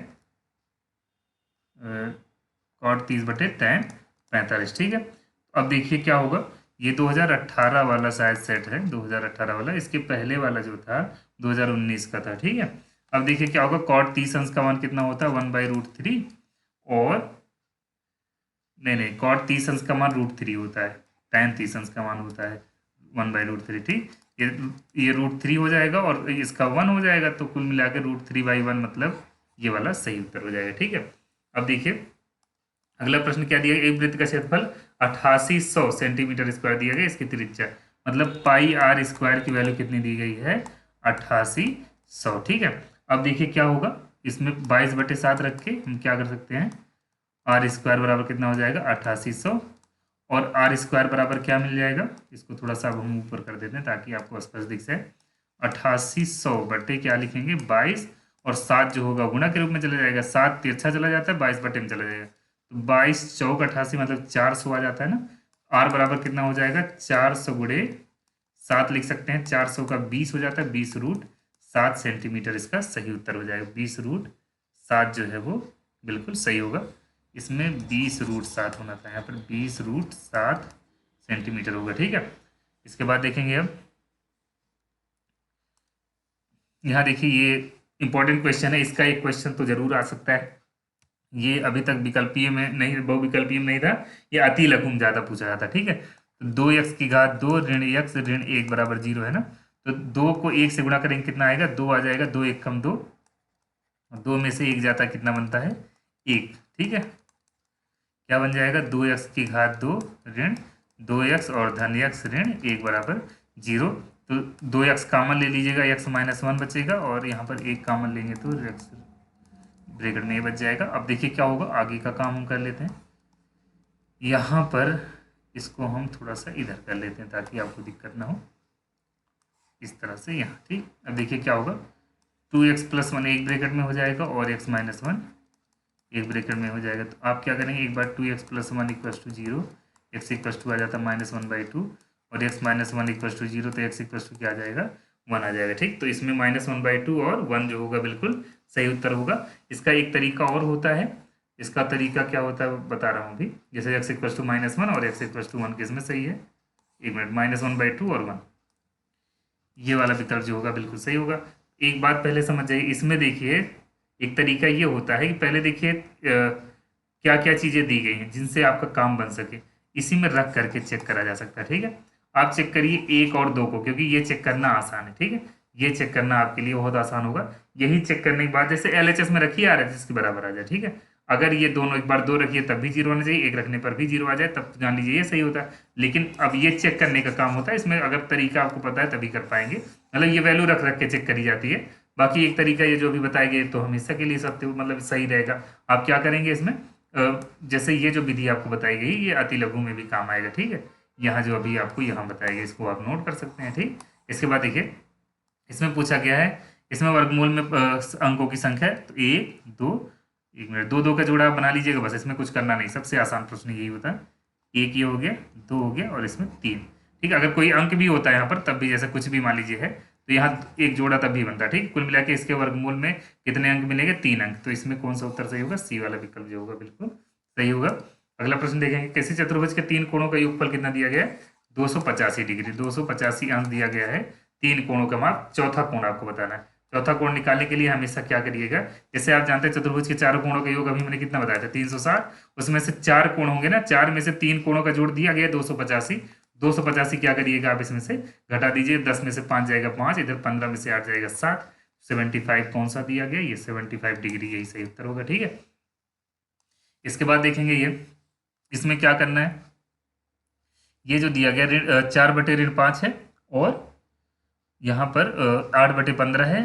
Speaker 1: cot 30/tan 45, ठीक है। अब देखिए क्या होगा, ये 2018 वाला शायद सेट है, 2018 वाला, इसके पहले वाला जो था 2019 का था, ठीक है। अब देखिए क्या होगा, cot 30 अंश का मान कितना होता है 1/√3, और नहीं cot 30 अंश का मान √3 होता है, tan 30 अंश का मान होता है 1/√3, ठीक। ये ये √3 हो जाएगा और इसका 1 हो जाएगा, तो कुल मिला के √3/1 मतलब ये वाला सही उत्तर हो जाएगा। ठीक है, अब देखिए अगला प्रश्न क्या दिया गया, एक वृत्त का क्षेत्रफल 8800 सेंटीमीटर स्क्वायर दिया गया, इसकी त्रिज्या मतलब पाई आर स्क्वायर की वैल्यू कितनी दी गई है, 8800। ठीक है, अब देखिए क्या होगा, इसमें 22/7 रख के हम क्या कर सकते हैं, आर स्क्वायर बराबर कितना हो जाएगा 8800, और आर स्क्वायर बराबर क्या मिल जाएगा, इसको थोड़ा सा अब हम ऊपर कर देते हैं ताकि आपको स्पष्ट दिख जाए। 8800 बटे क्या लिखेंगे 22, और 7 जो होगा गुणा के रूप में चला जाएगा, 7 तिरछा चला जाता है, 22 बटे में चला जाएगा, तो 22 चौक 88 मतलब 400 आ जाता है ना। आर बराबर कितना हो जाएगा 400 गुणे 7 लिख सकते हैं, 400 का 20 हो जाता है, 20√7 सेंटीमीटर इसका सही उत्तर हो जाएगा। 20√7 जो है वो बिल्कुल सही होगा, इसमें 20√7 होना था, यहाँ पर 20√7 सेंटीमीटर होगा। ठीक है, इसके बाद देखेंगे अब यहाँ देखिए ये इंपॉर्टेंट क्वेश्चन है, इसका एक क्वेश्चन तो जरूर आ सकता है, ये अभी तक विकल्पीय में नहीं, बहुविकल्पीय में नहीं था, ये अति लघु ज्यादा पूछा जाता। ठीक है, तो 2x⁻2 ऋण x ऋण 1 बराबर 0 है ना, तो 2 को 1 से गुणा करेंगे कितना आएगा, 2 आ जाएगा, 2 1 कम 2, 2 में से 1 जाता है कितना बनता है 1। ठीक है, क्या बन जाएगा 2x⁻2 ऋण 2x और धन x ऋण 1 बराबर 0, तो 2x कॉमन ले लीजिएगा, x -1 बचेगा, और यहाँ पर 1 कॉमन लेंगे तो x ब्रैकेट में ये बच जाएगा। अब देखिए क्या होगा, आगे का काम हम कर लेते हैं, यहाँ पर इसको हम थोड़ा सा इधर कर लेते हैं ताकि आपको दिक्कत ना हो, इस तरह से यहाँ। ठीक, अब देखिए क्या होगा, 2x+1 एक ब्रैकेट में हो जाएगा और x -1 एक ब्रैकेट में हो जाएगा, तो आप क्या करेंगे, एक बार 2x+1 = 0, x = आ जाता है -1/2, और x -1 = 0, तो x क्या आ जाएगा 1 आ जाएगा। ठीक, तो इसमें -1/2 और 1 जो होगा बिल्कुल सही उत्तर होगा। इसका एक तरीका और होता है, इसका तरीका क्या होता है बता रहा हूँ अभी, जैसे x = -1 और x = 1 किसमें सही है, एक मिनट, -1/2 और 1, ये वाला विकल्प जो होगा बिल्कुल सही होगा। एक बात पहले समझ जाइए, इसमें देखिए एक तरीका ये होता है कि पहले देखिए क्या क्या चीज़ें दी गई हैं जिनसे आपका काम बन सके, इसी में रख करके चेक करा जा सकता है। ठीक है, आप चेक करिए 1 और 2 को, क्योंकि ये चेक करना आसान है। ठीक है, ये चेक करना आपके लिए बहुत आसान होगा। यही चेक करने के बाद जैसे LHS में रखिए RHS के बराबर आ जाए। ठीक है, अगर ये दोनों एक बार 2 रखिए तब भी 0 होना चाहिए, 1 रखने पर भी 0 आ जाए, तब जान लीजिए ये सही होता है। लेकिन अब ये चेक करने का काम होता है, इसमें अगर तरीका आपको पता है तभी कर पाएंगे, मतलब ये वैल्यू रख रख के चेक करी जाती है। बाकी एक तरीका ये जो भी बताए गए तो हमेशा के लिए सत्य मतलब सही रहेगा। आप क्या करेंगे इसमें, जैसे ये जो विधि आपको बताई गई ये अति लघु में भी काम आएगा। ठीक है, यहाँ जो अभी आपको यहाँ बताया गया इसको आप नोट कर सकते हैं। ठीक, इसके बाद देखिए इसमें पूछा गया है, इसमें वर्गमूल में अंकों की संख्या है, तो 1 2, एक मिनट, 2 2 का जोड़ा बना लीजिएगा बस, इसमें कुछ करना नहीं, सबसे आसान प्रश्न यही होता है। 1 ये हो गया, 2 हो गया, और इसमें 3। ठीक है, अगर कोई अंक भी होता है यहाँ पर तब भी, जैसे कुछ भी मान लीजिए है, तो यहाँ एक जोड़ा तब भी बनता है। ठीक, कुल मिला के इसके वर्गमूल में कितने अंक मिलेंगे, 3 अंक, तो इसमें कौन सा उत्तर सही होगा, सी वाला विकल्प जो होगा बिल्कुल सही होगा। अगला प्रश्न देखेंगे, किसी चतुर्भुज के 3 कोणों का योगफल कितना दिया गया है, 285 डिग्री, 285 अंक दिया गया है, 3 कोणों का माप, चौथा कोण आपको बताना है। चौथा कोण निकालने के लिए हमेशा क्या करिएगा, जैसे आप जानते हैं चतुर्भुज के चारों कोणों का योग अभी मैंने कितना बताया था 360, उसमें से 4 कोण होंगे ना, 4 में से 3 कोणों का जोड़ दिया गया 285, 285 क्या करिएगा आप इसमें से घटा दीजिए, 10 में से 5 जाएगा 5, इधर 15 में से 8 जाएगा 7, 75 कौन सा दिया गया, ये 75 डिग्री, यही सही उत्तर होगा। ठीक है, इसके बाद देखेंगे ये इसमें क्या करना है, ये जो दिया गया ऋण 4/5 है, और यहाँ पर 8/15 है,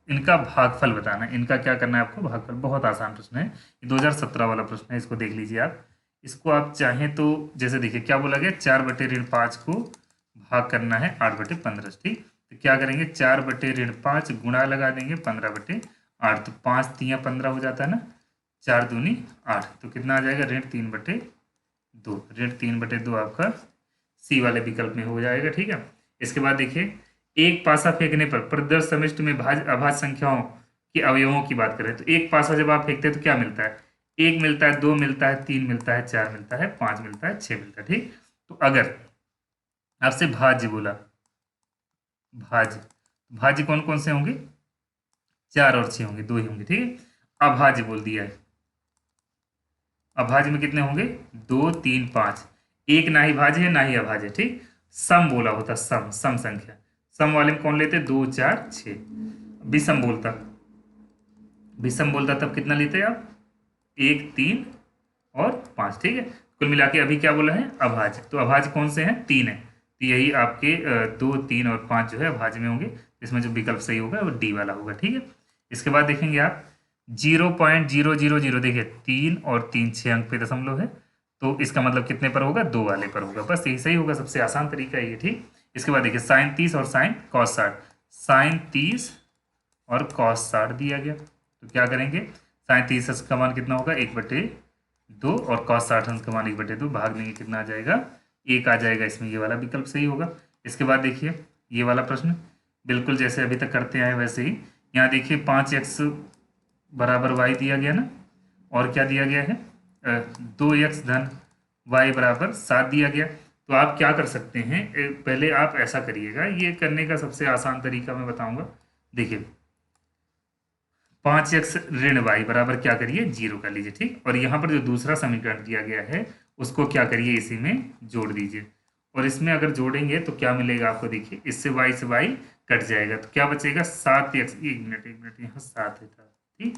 Speaker 1: इनका भागफल बताना है, इनका क्या करना है आपको भागफल, बहुत आसान प्रश्न है, ये 2017 वाला प्रश्न है, इसको देख लीजिए आप। इसको आप चाहें तो जैसे देखिए क्या बोला गया, 4/5 को भाग करना है 8/15। ठीक, तो क्या करेंगे 4/5 गुणा लगा देंगे 15/8, तो 5 3 15 हो जाता है ना, 4 दूनी 8, तो कितना आ जाएगा ऋण 3/2 आपका सी वाले विकल्प में हो जाएगा। ठीक है, इसके बाद देखिए एक पासा फेंकने पर प्रदर्श समिष्ट में अभाज्य संख्याओं के अवयवों की बात करें तो एक पासा जब आप फेंकते हैं तो क्या मिलता है, 1 मिलता है, 2 मिलता है, 3 मिलता है, 4 मिलता है, 5 मिलता है, 6 मिलता है। ठीक, तो अगर आपसे भाज्य बोला, भाज्य भाज्य कौन कौन से होंगे, 4 और 6 होंगे, 2 ही होंगे। ठीक है, अभाज्य बोल दिया है, अभाज्य में कितने होंगे 2 3 5, एक ना ही भाज्य है ना ही अभाज्य। ठीक, सम बोला होता, सम सम संख्या, सम वाले में कौन लेते? 2 4 6। विषम बोलता तब कितना लेते हैं आप? 1 3 और 5। ठीक है, कुल मिला के अभी क्या बोला है? अभाज्य। तो अभाज्य कौन से हैं? 3 है। तो यही आपके 2 3 और 5 जो है अभाज्य में होंगे। इसमें जो विकल्प सही होगा वो डी वाला होगा। ठीक है, इसके बाद देखेंगे आप 0.000। देखिए 3 और 3 6 अंक पे दशमलव है, तो इसका मतलब कितने पर होगा? 2 वाले पर होगा। बस यही सही होगा, सबसे आसान तरीका है ये। ठीक, इसके बाद देखिए साइन 30 और साइन कॉस 60। साइन 30 और कॉस 60 दिया गया, तो क्या करेंगे? साइन 30 का मान कितना होगा? 1/2 और कॉस 60 का मान 1/2 भाग देंगे, कितना आ जाएगा? 1 आ जाएगा। इसमें ये वाला विकल्प सही होगा। इसके बाद देखिए ये वाला प्रश्न बिल्कुल जैसे अभी तक करते आए वैसे ही। यहाँ देखिए 5x बराबर y दिया गया ना, और क्या दिया गया है? 2x धन y बराबर 7 दिया गया। तो आप क्या कर सकते हैं? पहले आप ऐसा करिएगा, ये करने का सबसे आसान तरीका मैं बताऊंगा। देखिए 5x ऋण y बराबर क्या करिए? 0 कर लीजिए। ठीक, और यहाँ पर जो दूसरा समीकरण दिया गया है उसको क्या करिए? इसी में जोड़ दीजिए। और इसमें अगर जोड़ेंगे तो क्या मिलेगा आपको? देखिए इससे y से y कट जाएगा, तो क्या बचेगा? 7x। एक मिनट यहाँ 7 है था। ठीक,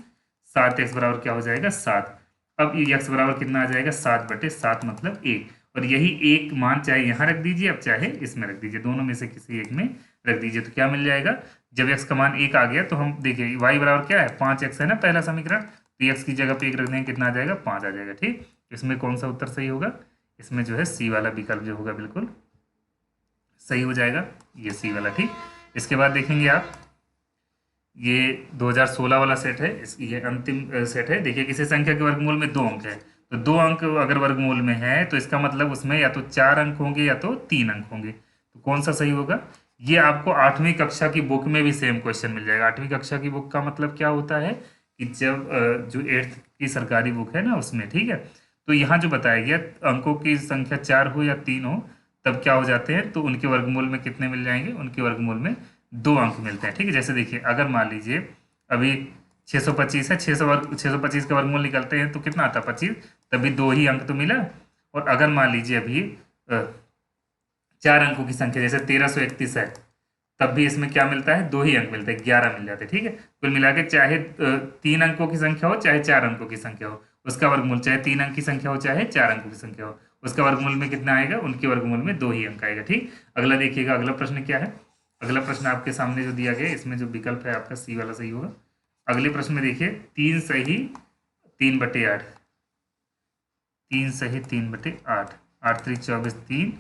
Speaker 1: 7x बराबर क्या हो जाएगा? 7। अब ये x बराबर कितना आ जाएगा? 7/7 मतलब 1। और यही एक मान चाहे यहाँ रख दीजिए, अब चाहे इसमें रख दीजिए, दोनों में से किसी एक में रख दीजिए। तो क्या मिल जाएगा? जब x का मान 1 आ गया तो हम देखिए y बराबर क्या है? 5x है ना पहला समीकरण, तो x की जगह पे 1 रख देंगे, कितना आ जाएगा? 5 आ जाएगा। ठीक, इसमें कौन सा उत्तर सही होगा? इसमें जो है सी वाला विकल्प जो होगा बिल्कुल सही हो जाएगा, ये सी वाला। ठीक, इसके बाद देखेंगे आप ये 2016 वाला सेट है, ये अंतिम सेट है। देखिए किसी संख्या के वर्गमूल में 2 अंक है, तो 2 अंक अगर वर्गमूल में है तो इसका मतलब उसमें या तो 4 अंक होंगे या तो 3 अंक होंगे। तो कौन सा सही होगा? ये आपको 8वीं कक्षा की बुक में भी सेम क्वेश्चन मिल जाएगा। 8वीं कक्षा की बुक का मतलब क्या होता है कि जब जो 8th की सरकारी बुक है ना उसमें, ठीक है, तो यहाँ जो बताया गया अंकों की संख्या 4 हो या 3 हो तब क्या हो जाते हैं? तो उनके वर्गमूल में कितने मिल जाएंगे? उनके वर्गमूल में 2 अंक मिलते हैं। ठीक है, जैसे देखिए अगर मान लीजिए अभी 625 है, 625 का वर्गमूल निकलते हैं तो कितना आता है? 25, तभी 2 ही अंक तो मिला। और अगर मान लीजिए अभी 4 अंकों की संख्या जैसे 1331 है, तब भी इसमें क्या मिलता है? 2 ही अंक मिलते हैं, 11 मिल जाते हैं। ठीक है, कुल मिला के चाहे 3 अंकों की संख्या हो चाहे 4 अंकों की संख्या हो, उसका वर्गमूल चाहे 3 अंक की संख्या हो चाहे 4 अंकों की संख्या हो, उसका वर्गमूल में कितना आएगा? उनके वर्गमूल में 2 ही अंक आएगा। ठीक, अगला देखिएगा, अगला प्रश्न क्या है? अगला प्रश्न आपके सामने जो दिया गया है इसमें जो विकल्प है आपका सी वाला सही होगा। अगले प्रश्न में देखिए 3 सही 3/8, 3 सही 3/8, 8 3 24, 3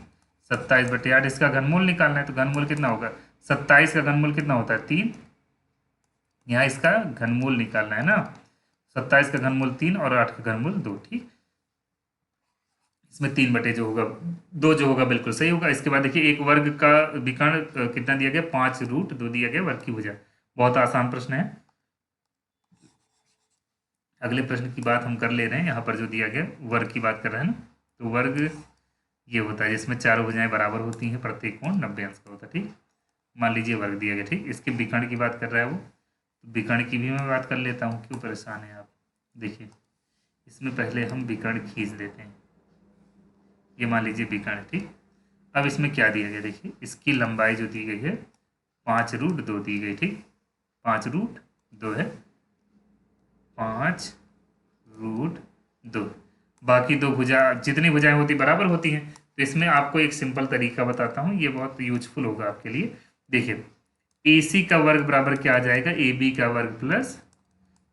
Speaker 1: 27/8। इसका घनमूल निकालना है, तो घनमूल कितना होगा? 27 का घनमूल कितना होता है? 3। यहाँ इसका घनमूल निकालना है ना, 27 का घनमूल 3 और 8 का घनमूल 2। ठीक, इसमें 3 जो होगा 2 जो होगा बिल्कुल सही होगा। इसके बाद देखिए एक वर्ग का विकर्ण कितना दिया गया? 5√2 दिया गया वर्ग की भुजा। बहुत आसान प्रश्न है। अगले प्रश्न की बात हम कर ले रहे हैं, यहाँ पर जो दिया गया वर्ग की बात कर रहे हैं ना, तो वर्ग ये होता है जिसमें चारों भुजाएं बराबर होती हैं, प्रत्येक कोण 90 अंश का होता है। ठीक, मान लीजिए वर्ग दिया गया। ठीक, इसके विकर्ण की बात कर रहा है वो, तो विकर्ण की भी मैं बात कर लेता हूँ, क्यों परेशान है आप? देखिए इसमें पहले हम विकर्ण खींच देते हैं। ये मान लीजिए विकर्ण। ठीक, अब इसमें क्या दिया गया? देखिए इसकी लंबाई जो दी गई है 5√2 दी गई। ठीक, 5√2 है, 5√2। बाकी 2 भुजा जितनी भुजाएं होती बराबर होती हैं। तो इसमें आपको एक सिंपल तरीका बताता हूँ, ये बहुत यूजफुल होगा आपके लिए। देखिए AC का वर्ग बराबर क्या आ जाएगा? AB का वर्ग प्लस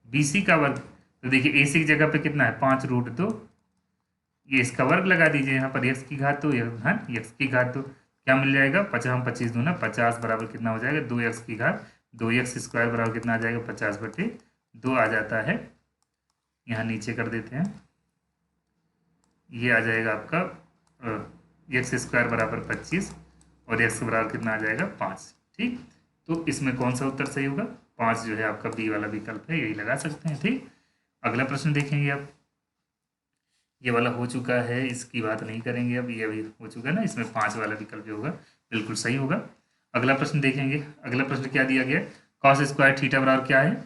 Speaker 1: BC का वर्ग। तो देखिए AC की जगह पे कितना है? 5√2, ये इसका वर्ग लगा दीजिए यहाँ पर, x की घात 2 धन x की घात 2, क्या मिल जाएगा? 50 25 दूना 50 बराबर कितना हो जाएगा? 2x की घात 2x² बराबर कितना आ जाएगा? 50/2 आ जाता है। यहाँ नीचे कर देते हैं, ये आ जाएगा आपका x² बराबर 25 और x बराबर कितना आ जाएगा? 5। ठीक, तो इसमें कौन सा उत्तर सही होगा? 5 जो है आपका बी वाला विकल्प है, यही लगा सकते हैं। ठीक, अगला प्रश्न देखेंगे आप, ये वाला हो चुका है, इसकी बात नहीं करेंगे अब, ये अभी हो चुका है ना, इसमें 5 वाला विकल्प जो होगा बिल्कुल सही होगा। अगला प्रश्न देखेंगे, अगला प्रश्न क्या दिया गया? cos² थीटा बराबर क्या है?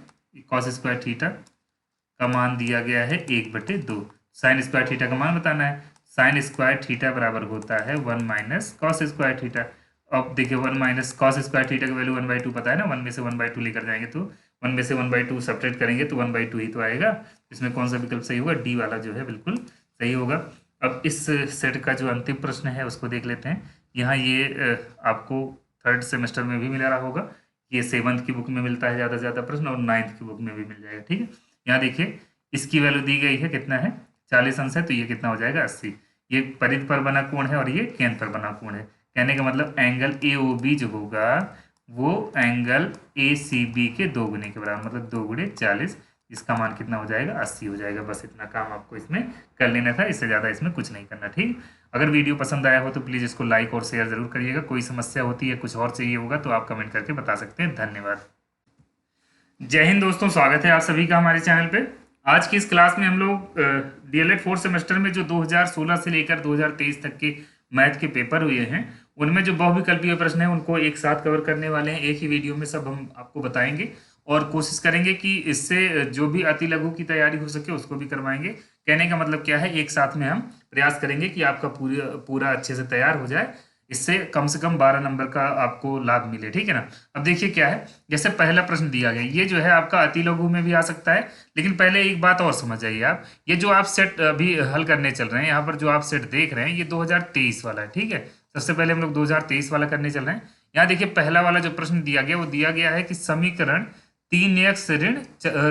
Speaker 1: cos² थीटा का मान दिया गया है 1/2। sin² थीटा का मान बताना है। sin² थीटा बराबर होता है 1 - cos² थीटा। अब देखिए 1 माइनस कॉस स्क्वायर थीटा की वैल्यू 1/2 पता है ना, 1 में से 1/2 लेकर जाएंगे तो 1 में से 1/2 सब्ट्रैक्ट करेंगे तो 1/2 ही तो आएगा। इसमें कौन सा विकल्प सही होगा, डी वाला जो है बिल्कुल सही होगा। अब इस सेट का जो अंतिम प्रश्न है उसको देख लेते हैं। यहाँ ये आपको थर्ड सेमेस्टर में भी मिल रहा होगा, ये 7th की बुक में मिलता है ज़्यादा से ज़्यादा प्रश्न, और 9th की बुक में भी मिल जाएगा। ठीक है, यहाँ देखिए इसकी वैल्यू दी गई है, कितना है 40 अंश है, तो ये कितना हो जाएगा 80। ये परिध पर बना कोण है और ये केंद्र पर बना कोण है। कहने का मतलब एंगल ए ओ बी जो होगा वो एंगल ए सी बी के 2 गुने के बराबर, मतलब 2 गुणे 40। इसका मान कितना हो जाएगा 80 हो जाएगा। बस इतना काम आपको इसमें कर लेना था, इससे ज़्यादा इसमें कुछ नहीं करना। ठीक, अगर वीडियो पसंद आया हो तो प्लीज़ इसको लाइक और शेयर जरूर करिएगा। कोई समस्या होती है, कुछ और चाहिए होगा तो आप कमेंट करके बता सकते हैं। धन्यवाद। जय हिंद दोस्तों, स्वागत है आप सभी का हमारे चैनल पे। आज की इस क्लास में हम लोग डीएलएड 4th सेमेस्टर में जो 2016 से लेकर 2023 तक के मैथ के पेपर हुए हैं उनमें जो बहुविकल्पीय प्रश्न है उनको एक साथ कवर करने वाले हैं। एक ही वीडियो में सब हम आपको बताएंगे और कोशिश करेंगे कि इससे जो भी अति लघु की तैयारी हो सके उसको भी करवाएंगे। कहने का मतलब क्या है, एक साथ में हम प्रयास करेंगे कि आपका पूरा अच्छे से तैयार हो जाए, इससे कम से कम 12 नंबर का आपको लाभ मिले। ठीक है ना। अब देखिए क्या है, जैसे पहला प्रश्न दिया गया, ये जो है आपका अति लघु में भी आ सकता है, लेकिन पहले एक बात और समझ जाइए आप। ये जो आप सेट अभी हल करने चल रहे हैं, यहाँ पर जो आप सेट देख रहे हैं ये 2023 वाला है। ठीक है, सबसे पहले हम लोग 2023 वाला करने चल रहे हैं। यहाँ देखिए पहला वाला जो प्रश्न दिया गया वो दिया गया है कि समीकरण 3x ऋण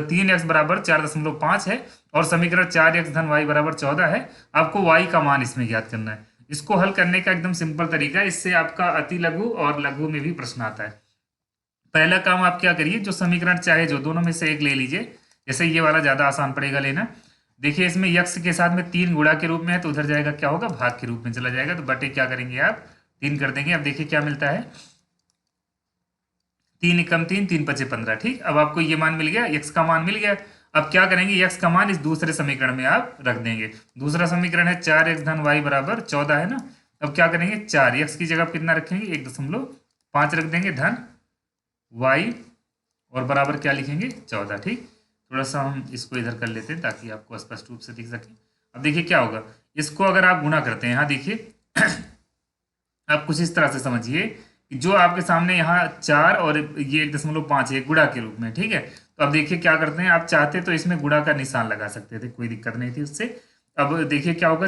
Speaker 1: 3x बराबर 4.5 है और समीकरण 4x धन y बराबर 14 है। आपको y का मान इसमें ज्ञात करना है। इसको हल करने का एकदम सिंपल तरीका है, इससे आपका अति लघु और लघु में भी प्रश्न आता है। पहला काम आप क्या करिए, जो समीकरण चाहे जो दोनों में से एक ले लीजिए। जैसे ये वाला ज्यादा आसान पड़ेगा लेना। देखिए इसमें यक्स के साथ में 3 गुणा के रूप में है तो उधर जाएगा क्या होगा, भाग के रूप में चला जाएगा। तो बटे क्या करेंगे आप 3 कर देंगे। अब देखिए क्या मिलता है, 3 एकम 3, 3 पचे 15। ठीक, अब आपको ये मान मिल गया, यक्स का मान मिल गया। अब क्या करेंगे, यक्स का मान इस दूसरे समीकरण में आप रख देंगे। दूसरा समीकरण है 4x धन y बराबर 14 है ना। अब क्या करेंगे, 4 यक्स की जगह कितना रखेंगे 1.5 रख देंगे धन y और बराबर क्या लिखेंगे 14। ठीक, थोड़ा सा हम इसको इधर कर लेते हैं ताकि आपको स्पष्ट रूप से दिख सके। अब देखिए क्या होगा, इसको अगर आप गुणा करते हैं, यहाँ देखिए आप कुछ इस तरह से समझिए कि जो आपके सामने यहाँ 4 और ये 1.5 है गुणा के रूप में। ठीक है, तो अब देखिए क्या करते हैं, आप चाहते तो इसमें गुणा का निशान लगा सकते थे, कोई दिक्कत नहीं थी उससे। अब देखिए क्या होगा,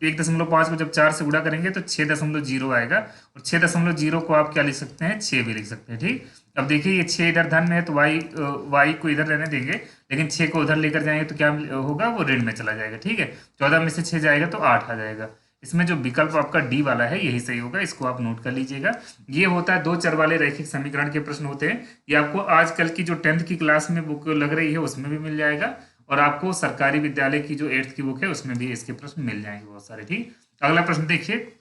Speaker 1: 1.5 को जब 4 से गुणा करेंगे तो 6.0 आएगा और 6.0 को आप क्या लिख सकते हैं 6 भी लिख सकते हैं। ठीक, अब देखिए ये 6 इधर धन में है तो y को इधर रहने देंगे, लेकिन 6 को उधर लेकर जाएंगे तो क्या होगा, वो ऋण में चला जाएगा। ठीक है, 14 में से 6 जाएगा तो 8 आ जाएगा। इसमें जो विकल्प आपका डी वाला है यही सही होगा, इसको आप नोट कर लीजिएगा। ये होता है 2 चर वाले रैखिक समीकरण के प्रश्न होते हैं। ये आपको आजकल की जो 10th की क्लास में बुक लग रही है उसमें भी मिल जाएगा और आपको सरकारी विद्यालय की जो 8th की बुक है उसमें भी इसके प्रश्न मिल जाएंगे बहुत सारे। ठीक, अगला प्रश्न देखिए,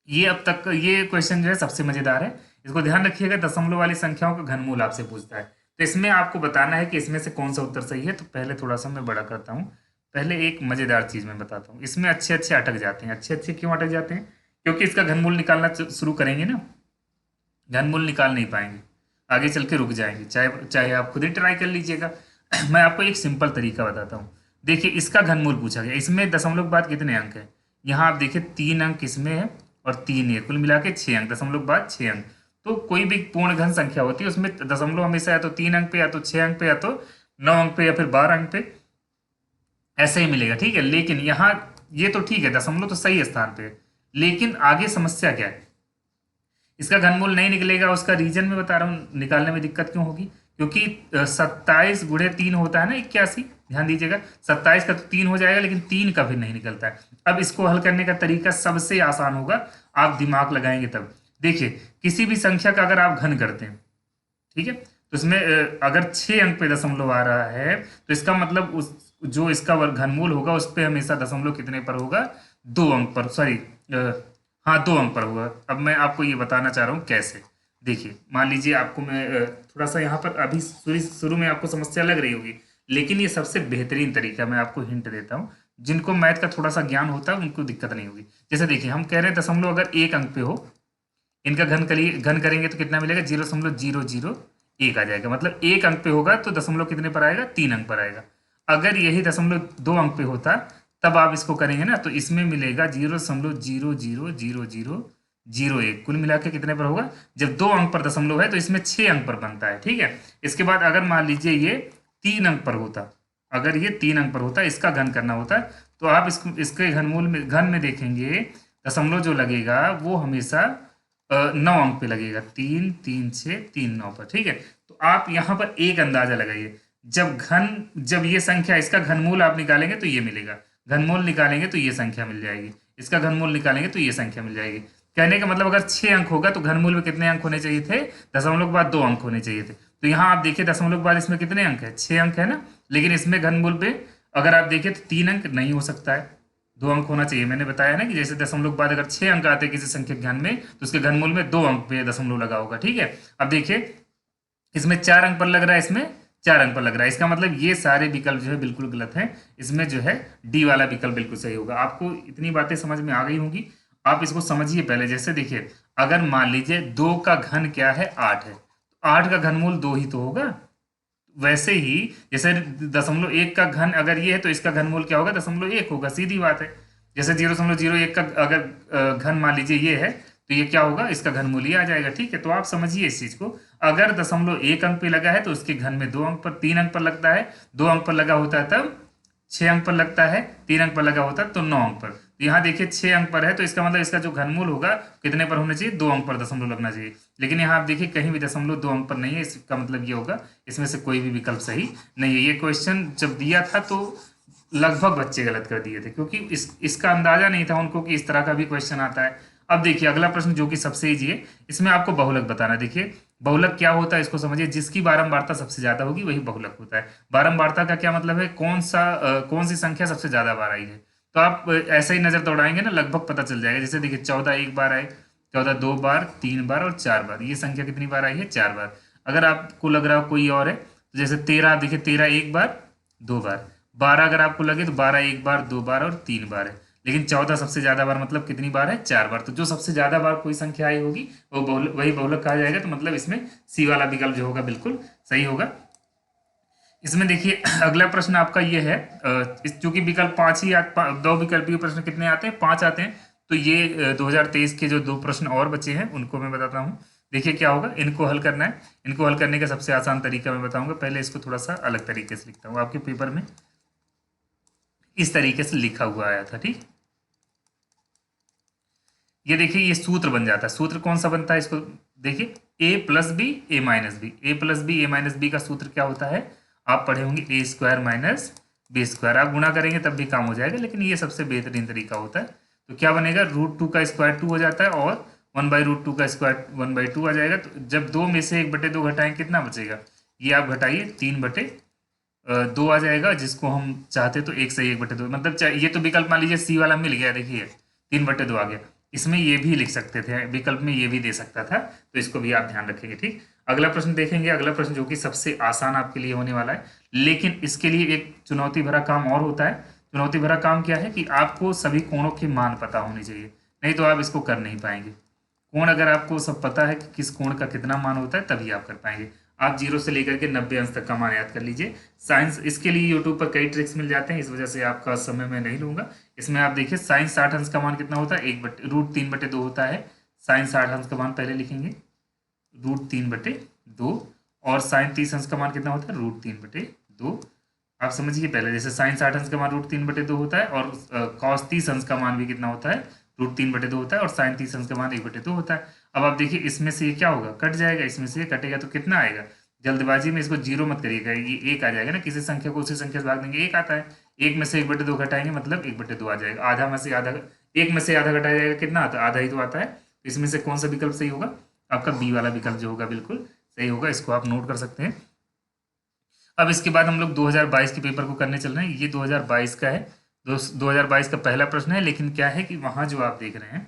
Speaker 1: ये अब तक ये क्वेश्चन जो है सबसे मजेदार है, इसको ध्यान रखिएगा। दशमलव वाली संख्याओं का घनमूल आपसे पूछता है, तो इसमें आपको बताना है कि इसमें से कौन सा उत्तर सही है। तो पहले थोड़ा सा मैं बड़ा करता हूँ, पहले एक मजेदार चीज मैं बताता हूँ। इसमें अच्छे अच्छे अटक जाते हैं। अच्छे अच्छे क्यों अटक जाते हैं, क्योंकि इसका घनमूल निकालना शुरू करेंगे ना, घनमूल निकाल नहीं पाएंगे, आगे चल के रुक जाएंगे। चाहे चाहे आप खुद ही ट्राई कर लीजिएगा। मैं आपको एक सिंपल तरीका बताता हूँ। देखिए इसका घनमूल पूछा गया, इसमें दशमलव के बाद कितने अंक है, यहाँ आप देखिए 3 अंक इसमें है और 3 है, कुल मिला के 6 अंक, दशमलव के बाद 6 अंक। तो कोई भी पूर्ण घन संख्या होती है उसमें दशमलव हमेशा या तो 3 अंक पे या तो 6 अंक पे या तो 9 अंक पे या फिर 12 अंक पे ऐसे ही मिलेगा। ठीक है, लेकिन यहाँ ये तो ठीक है, दशमलव तो सही स्थान पे है, लेकिन आगे समस्या क्या है, इसका घनमूल नहीं निकलेगा। उसका रीजन में बता रहा हूँ, निकालने में दिक्कत क्यों होगी, क्योंकि 27 गुणे 3 होता है ना 81। ध्यान दीजिएगा 27 का तो 3 हो जाएगा, लेकिन 3 का फिर नहीं निकलता है। अब इसको हल करने का तरीका सबसे आसान होगा, आप दिमाग लगाएंगे तब। देखिए किसी भी संख्या का अगर आप घन करते हैं, ठीक है, तो इसमें अगर 6 अंक पे दशमलव आ रहा है तो इसका मतलब उस जो इसका घनमूल होगा उस पर हमेशा दशमलव कितने पर होगा, 2 अंक पर, सॉरी हाँ 2 अंक पर होगा। अब मैं आपको ये बताना चाह रहा हूँ कैसे। देखिए मान लीजिए आपको मैं थोड़ा सा यहाँ पर अभी शुरू में आपको समस्या लग रही होगी, लेकिन ये सबसे बेहतरीन तरीका, मैं आपको हिंट देता हूँ। जिनको मैथ का थोड़ा सा ज्ञान होता है उनको दिक्कत नहीं होगी। जैसे देखिए हम कह रहे हैं दशमलव अगर 1 अंक पे हो, इनका घन करेंगे तो कितना मिलेगा, 0.001 आ जाएगा। मतलब 1 अंक पे होगा तो दशमलव कितने पर आएगा, 3 अंक पर आएगा। अगर यही दशमलव 2 अंक पे होता तब आप इसको करेंगे ना तो इसमें मिलेगा 0.00000 जीरो एक, कुल मिला के कितने पर होगा? जब 2 अंक पर दशमलव है तो इसमें 6 अंक पर बनता है, ठीक है। इसके बाद अगर मान लीजिए ये 3 अंक पर होता, अगर ये 3 अंक पर होता, इसका घन करना होता, तो आप इसके घनमूल में, घन में देखेंगे दशमलव जो लगेगा वो हमेशा 9 अंक पे लगेगा, 3 3 6 3 9 पर, ठीक है। तो आप यहाँ पर एक अंदाजा लगाइए, जब ये संख्या, इसका घनमूल आप निकालेंगे तो ये मिलेगा, घनमूल निकालेंगे तो ये संख्या मिल जाएगी, इसका घनमूल निकालेंगे तो ये संख्या मिल जाएगी। कहने का मतलब अगर 6 अंक होगा तो घनमूल में कितने अंक होने चाहिए थे? दशमलव के बाद 2 अंक होने चाहिए थे। तो यहाँ आप देखिए दशमलव के बाद इसमें कितने अंक है? 6 अंक है ना, लेकिन इसमें घनमूल पे अगर आप देखिए तो 3 अंक नहीं हो सकता है, 2 अंक होना चाहिए। मैंने बताया ना कि जैसे दशमलव के बाद अगर 6 अंक आते हैं किसी संख्या के घन में तो उसके घनमूल में 2 अंक पे दशमलव लगा होगा, ठीक है। अब देखिए इसमें 4 अंक पर लग रहा है, इसमें 4 अंक पर लग रहा है, इसका मतलब ये सारे विकल्प जो है बिल्कुल गलत है, इसमें जो है डी वाला विकल्प बिल्कुल सही होगा। आपको इतनी बातें समझ में आ गई होंगी, आप इसको समझिए पहले। जैसे देखिए अगर मान लीजिए 2 का घन क्या है? 8 है, तो 8 का घनमूल 2 ही तो होगा। वैसे ही जैसे 0.1 का घन अगर ये है तो इसका घनमूल क्या होगा? 0.1 होगा, सीधी बात है। जैसे 0.01 का अगर घन मान लीजिए ये है तो ये क्या होगा? इसका घनमूल ही आ जाएगा, ठीक है। तो आप समझिए इस चीज को, अगर 0.1 अंक पे लगा है तो उसके घन में 2 अंक पर, 3 अंक पर लगता है, 2 अंक पर लगा होता है तब 6 अंक पर लगता है, 3 अंक पर लगा होता है तो 9 अंक पर। तो यहाँ देखिए 6 अंक पर है तो इसका मतलब इसका जो घनमूल होगा कितने पर होना चाहिए? 2 अंक पर दशमलव लगना चाहिए। लेकिन यहाँ आप देखिए कहीं भी दशमलव 2 अंक पर नहीं है, इसका मतलब ये होगा इसमें से कोई भी विकल्प सही नहीं है। ये क्वेश्चन जब दिया था तो लगभग बच्चे गलत कर दिए थे, क्योंकि इसका अंदाजा नहीं था उनको कि इस तरह का भी क्वेश्चन आता है। अब देखिए अगला प्रश्न जो कि सबसे ईजी है, इसमें आपको बहुलक बताना। देखिए बहुलक क्या होता है इसको समझिए, जिसकी बारंबारता सबसे ज्यादा होगी वही बहुलक होता है। बारंबारता का क्या मतलब है? कौन सी संख्या सबसे ज्यादा बार आई है। तो आप ऐसे ही नजर दौड़ाएंगे ना, लगभग पता चल जाएगा। जैसे देखिए 14 एक बार आए, 14 2 बार, 3 बार और 4 बार, ये संख्या कितनी बार आई है? 4 बार। अगर आपको लग रहा हो कोई और है तो जैसे 13, देखिए 13 एक बार, 2 बार। 12 अगर आपको लगे तो 12 एक बार, 2 बार और 3 बार है। लेकिन 14 सबसे ज्यादा बार, मतलब कितनी बार है? 4 बार। तो जो सबसे ज्यादा बार कोई संख्या आई होगी वो वही बहुलक कहा जाएगा। तो मतलब इसमें सी वाला विकल्प जो होगा बिल्कुल सही होगा। इसमें देखिए अगला प्रश्न आपका ये है, चूंकि विकल्प 5 ही 2 विकल्पीय प्रश्न कितने आते हैं? 5 आते हैं। तो ये 2023 के जो 2 प्रश्न और बचे हैं उनको मैं बताता हूँ। देखिए क्या होगा, इनको हल करना है। इनको हल करने का सबसे आसान तरीका मैं बताऊंगा। पहले इसको थोड़ा सा अलग तरीके से लिखता हूँ। आपके पेपर में इस तरीके से लिखा हुआ आया था, ठीक। ये देखिए ये सूत्र बन जाता है। सूत्र कौन सा बनता है इसको देखिए, a plus B A minus B. A plus B A minus B का सूत्र क्या होता है? आप पढ़े होंगे A square minus B square. आप गुणा करेंगे तब भी काम हो जाएगा, लेकिन ये सबसे बेहतरीन तरीका होता है। तो क्या बनेगा? रूट 2 का स्क्वायर 2 हो जाता है और 1/√2 का स्क्वायर 1/2 आ जाएगा। तो जब 2 में से 1/2 घटाएं कितना बचेगा? ये आप घटाइए, 3/2 आ जाएगा, जिसको हम चाहते तो 1 से 1/2, मतलब ये तो विकल्प मान लीजिए सी वाला मिल गया, देखिए 3/2 आ गया। इसमें ये भी लिख सकते थे, विकल्प में ये भी दे सकता था, तो इसको भी आप ध्यान रखेंगे, ठीक। अगला प्रश्न देखेंगे। अगला प्रश्न जो कि सबसे आसान आपके लिए होने वाला है, लेकिन इसके लिए एक चुनौती भरा काम और होता है। चुनौती भरा काम क्या है कि आपको सभी कोणों के मान पता होने चाहिए, नहीं तो आप इसको कर नहीं पाएंगे। कोण अगर आपको सब पता है कि किस कोण का कितना मान होता है तभी आप कर पाएंगे। आप 0 से लेकर के 90 अंश तक का मान याद कर लीजिए। साइंस, इसके लिए यूट्यूब पर कई ट्रिक्स मिल जाते हैं, इस वजह से आपका समय मैं नहीं लूंगा। इसमें आप देखिए साइंस 60 अंश का मान कितना होता है? √3/2 होता है। साइंस 60 अंश का मान पहले लिखेंगे √3/2, और साइन 30 अंश का मान कितना होता है? √3/2। आप समझिए पहले, जैसे साइन 60 अंश का मान √3/2 होता है, और कॉस 30 अंश का मान भी कितना होता है? √3/2 होता है, और साइन 30 अंश का मान 1/2 होता है। अब आप देखिए इसमें से ये क्या होगा? कट जाएगा, इसमें से ये कटेगा तो कितना आएगा? जल्दबाजी में इसको 0 मत करिएगा, ये 1 आ जाएगा ना। किसी संख्या को उसी संख्या से भाग देंगे 1 आता है। 1 में से 1/2 घटाएंगे मतलब 1/2 आ जाएगा। आधा में से आधा, 1 में से आधा घटाया जाएगा, कितना आता है? आधा ही तो आता है। तो इसमें से कौन सा विकल्प सही होगा? आपका बी वाला विकल्प जो होगा बिल्कुल सही होगा। इसको आप नोट कर सकते हैं। अब इसके बाद हम लोग 2022 के पेपर को करने चल रहे हैं। ये 2022 का है, 2022 का पहला प्रश्न है। लेकिन क्या है कि वहाँ जो आप देख रहे हैं,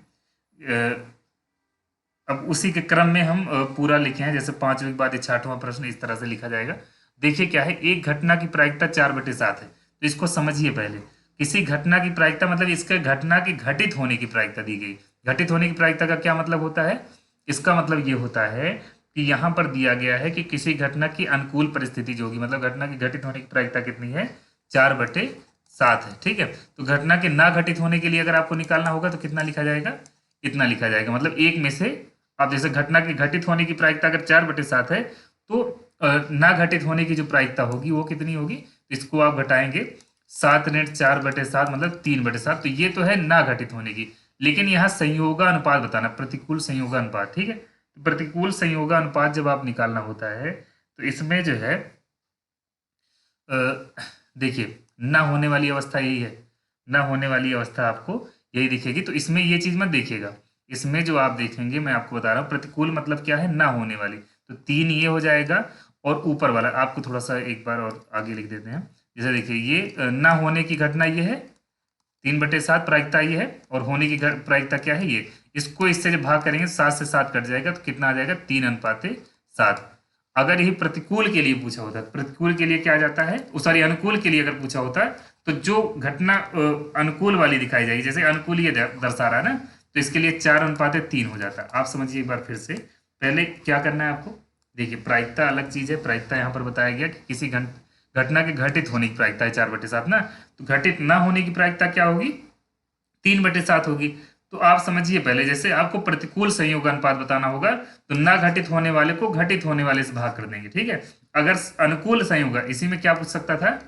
Speaker 1: अब उसी के क्रम में हम पूरा लिखे हैं। जैसे 5वें के बाद 66वां प्रश्न इस तरह से लिखा जाएगा। देखिए क्या है, एक घटना की प्रायिकता 4/7 है। तो इसको समझिए पहले। किसी घटना की प्रायिकता मतलब इसके घटना की घटित होने की प्रायिकता दी गई। घटित होने की प्रायिकता का क्या मतलब होता है? इसका मतलब ये होता है कि यहाँ पर दिया गया है कि किसी घटना की अनुकूल परिस्थिति जो होगी, मतलब घटना की घटित होने की प्रायिकता कितनी है? 4/7 है, ठीक है। तो घटना के ना घटित होने के लिए अगर आपको निकालना होगा तो कितना लिखा जाएगा? इतना लिखा जाएगा। मतलब एक में से अब जैसे घटना के घटित होने की प्रायिकता अगर 4/7 है तो ना घटित होने की जो प्रायिकता होगी वो कितनी होगी, तो इसको आप घटाएंगे 7 - 4/7 मतलब 3/7। तो ये तो है ना घटित होने की, लेकिन यहाँ संयोगानुपात बताना, प्रतिकूल संयोगानुपात। ठीक है, तो प्रतिकूल संयोगानुपात जब आप निकालना होता है तो इसमें जो है अ, देखिए ना होने वाली अवस्था यही है, ना होने वाली अवस्था आपको यही दिखेगी। तो इसमें ये चीज मत देखिएगा, इसमें जो आप देखेंगे मैं आपको बता रहा हूँ प्रतिकूल मतलब क्या है, ना होने वाली। तो 3 ये हो जाएगा और ऊपर वाला आपको थोड़ा सा एक बार और आगे लिख देते हैं। जैसे देखिए ये ना होने की घटना ये है 3/7 प्रायिकता ये है, और होने की प्रायिकता क्या है ये। इसको इससे जब भाग करेंगे 7 से 7 कट जाएगा तो कितना आ जाएगा 3:7। अगर यही प्रतिकूल के लिए पूछा होता है, प्रतिकूल के लिए क्या आ जाता है, सॉरी अनुकूल के लिए अगर पूछा होता है तो जो घटना अनुकूल वाली दिखाई जाएगी, जैसे अनुकूल ये दर्शा रहा है ना, तो इसके लिए 4:3 हो जाता है। आप समझिए एक बार फिर से, पहले क्या करना है आपको। देखिए प्रायिकता अलग चीज है, प्रायिकता यहाँ पर बताया गया कि किसी घटना के घटित होने की प्रायिकता है 4/7 ना, तो घटित ना होने की प्रायिकता क्या होगी 3/7 होगी। तो आप समझिए पहले, जैसे आपको प्रतिकूल संयोगानुपात बताना होगा तो ना घटित होने वाले को घटित होने वाले से भाग कर देंगे। ठीक है, अगर अनुकूल संयोग, इसी में क्या पूछ सकता था,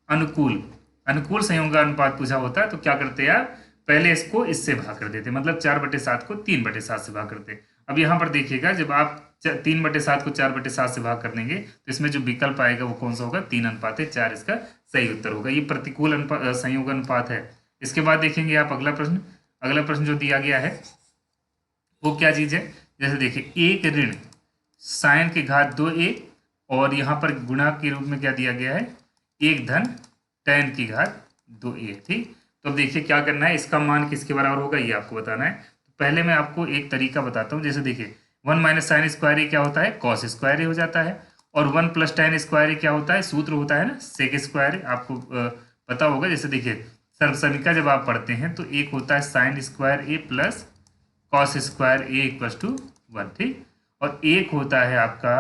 Speaker 1: अनुकूल अनुकूल संयोगानुपात पूछा होता तो क्या करते आप, पहले इसको इससे भाग कर देते, मतलब 4/7 को 3/7 से भाग करते। अब यहाँ पर देखिएगा जब आप 3/7 को 4/7 से भाग कर देंगे तो इसमें जो विकल्प आएगा वो कौन सा होगा, 3:4 इसका सही उत्तर होगा। ये प्रतिकूल संयोग अनुपात है। इसके बाद देखेंगे आप अगला प्रश्न, अगला प्रश्न जो दिया गया है वो क्या चीज है। जैसे देखिए एक ऋण साइन के घात 2a और यहाँ पर गुणा के रूप में क्या दिया गया है, एक धन tan की घात 2a। ठीक, तो अब देखिए क्या करना है, इसका मान किसके बराबर होगा ये आपको बताना है। तो पहले मैं आपको एक तरीका बताता हूँ। जैसे देखिए 1 - sin स्क्वायर ए क्या होता है, कॉस स्क्वायर ए हो जाता है, और 1 + tan स्क्वायर ए क्या होता है, सूत्र होता है ना सेक स्क्वायर ए, आपको पता होगा। जैसे देखिए सर्वसमीका जब आप पढ़ते हैं तो एक होता है sine square A plus cos square ए = 1। ठीक, और एक होता है आपका,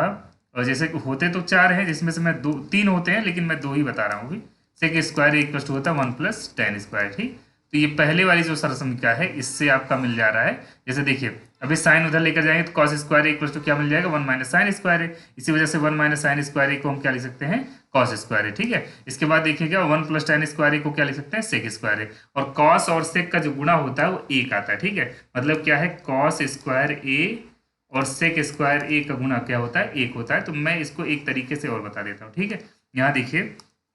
Speaker 1: और जैसे होते तो 4 हैं जिसमें से मैं 3 होते हैं लेकिन मैं 2 ही बता रहा हूँ अभी। सेक स्क्वायर ए = होता है 1 + tan स्क्वायर। ठीक, तो ये पहले वाली जो सरसमीका है इससे आपका मिल जा रहा है। जैसे देखिए अभी साइन उधर लेकर जाएंगे तो कॉस स्क्वायर ए = क्या मिल जाएगा, 1 - sin स्क्वायर ए। इसी वजह से 1 - sin स्क्वायर ए को हम क्या लिख सकते हैं, कॉस स्क्वायर ए। ठीक है, इसके बाद देखिएगा 1 + tan स्क्वायर ए को क्या लिख सकते हैं, सेक स्क्वायर ए। और कॉस और सेक का जो गुणा होता है वो एक आता है। ठीक है, मतलब क्या है, कॉस स्क्वायर ए और सेक स्क्वायर ए का गुणा क्या होता है, एक होता है। तो मैं इसको एक तरीके से और बता देता हूँ। ठीक है, यहाँ देखिए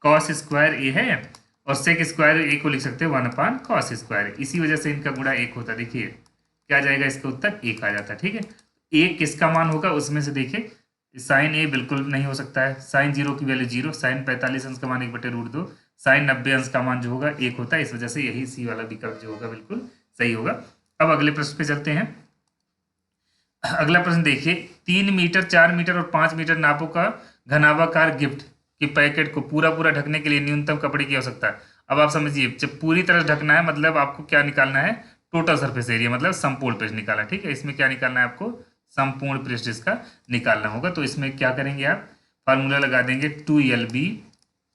Speaker 1: कॉस स्क्वायर ए है और सेक स्क्वायर ए को लिख सकते हैं 1/cos स्क्वायर। इसी वजह से इनका गुणा एक होता है। देखिए क्या जाएगा, इसका उत्तर एक आ जाता है। ठीक है, एक किसका मान होगा उसमें से देखिए, साइन ए बिल्कुल नहीं हो सकता है, साइन 0 की वैल्यू 0, साइन 45 अंश का मान 1/√2, साइन 90 अंश का मान जो होगा एक होता है। इस वजह से यही सी वाला विकल्प जो होगा बिल्कुल सही होगा। अब अगले प्रश्न पे चलते हैं। अगला प्रश्न देखिए, 3 मीटर 4 मीटर और 5 मीटर नापों का घनाभाकार गिफ्ट के पैकेट को पूरा पूरा ढकने के लिए न्यूनतम कपड़े की आवश्यकता है। अब आप समझिए जब पूरी तरह ढकना है मतलब आपको क्या निकालना है, टोटल सरफेस एरिया, मतलब संपूर्ण पृष्ठ निकालना है। ठीक है, इसमें क्या निकालना है आपको, संपूर्ण पृष्ठ इसका निकालना होगा। तो इसमें क्या करेंगे आप, फार्मूला लगा देंगे 2LB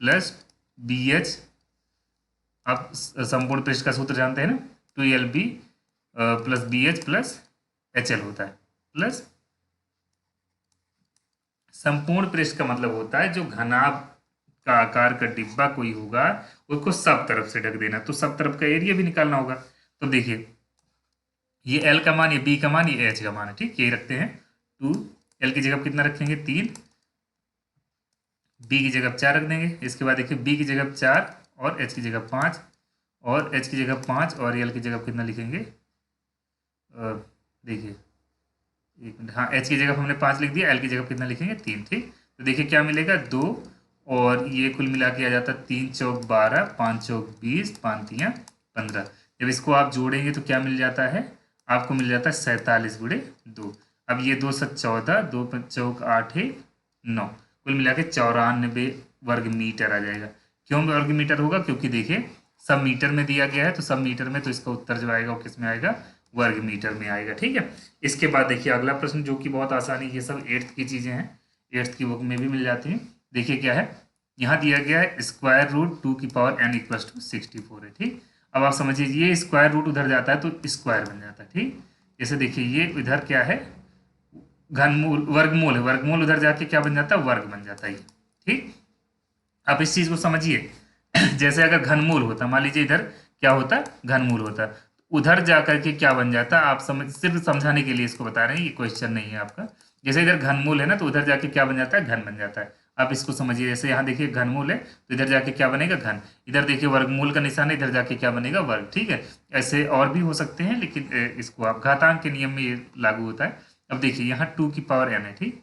Speaker 1: + BH। आप संपूर्ण पृष्ठ का सूत्र जानते हैं ना, 2LB + BH + HL होता है, प्लस संपूर्ण पृष्ठ का मतलब होता है जो घनाभ का आकार का डिब्बा कोई होगा उसको सब तरफ से ढक देना, तो सब तरफ का एरिया भी निकालना होगा। तो देखिए ये L का मान, ये B का मान, ये H का मान है। ठीक, यही रखते हैं 2, L की जगह कितना रखेंगे 3, B की जगह 4 रख देंगे। इसके बाद देखिए B की जगह 4 और H की जगह 5 और H की जगह 5 और L की जगह कितना लिखेंगे, देखिए एक मिनट, हाँ H की जगह हमने 5 लिख दिया, L की जगह कितना लिखेंगे 3। ठीक, तो देखिए क्या मिलेगा 2 और ये कुल मिला के आ जाता है 3 चौक 12, 5 चौक 20, 5 तियाँ 15। जब इसको आप जोड़ेंगे तो क्या मिल जाता है, आपको मिल जाता है 47/2। अब ये 2 7 14, 2 चौक 8 है 9, कुल मिला के 94 वर्ग मीटर आ जाएगा। क्यों वर्ग मीटर होगा, क्योंकि देखिए सब मीटर में दिया गया है, तो सब मीटर में, तो इसका उत्तर जो आएगा वो किस में आएगा, वर्ग मीटर में आएगा। ठीक है, इसके बाद देखिए अगला प्रश्न जो कि बहुत आसानी, ये सब 8th की चीजें हैं, 8th की बुक में भी मिल जाती हैं। देखिए क्या है, यहाँ दिया गया है √2n = 64 है। ठीक, अब आप समझिए ये स्क्वायर रूट उधर जाता है तो स्क्वायर बन जाता है। ठीक, जैसे देखिए ये इधर क्या है, घनमूल वर्गमूल है, वर्गमूल उधर जाके क्या बन जाता है, वर्ग बन जाता है ये। ठीक, आप इस चीज को समझिए। जैसे अगर घनमूल होता, मान लीजिए इधर क्या होता, घनमूल होता, तो उधर जाकर के क्या बन जाता, आप समझ, सिर्फ समझाने के लिए इसको बता रहे हैं, ये क्वेश्चन नहीं है आपका। जैसे इधर घनमूल है ना, तो उधर जाके क्या बन जाता है, घन बन जाता है। आप इसको समझिए, जैसे यहाँ देखिए घनमूल है, तो इधर जाके क्या बनेगा, घन। इधर देखिए वर्गमूल का निशान है, इधर जाके क्या बनेगा, वर्ग। ठीक है, ऐसे और भी हो सकते हैं, लेकिन इसको आप घातांक के नियम में ये लागू होता है। अब देखिए यहाँ 2 की पावर n है। ठीक,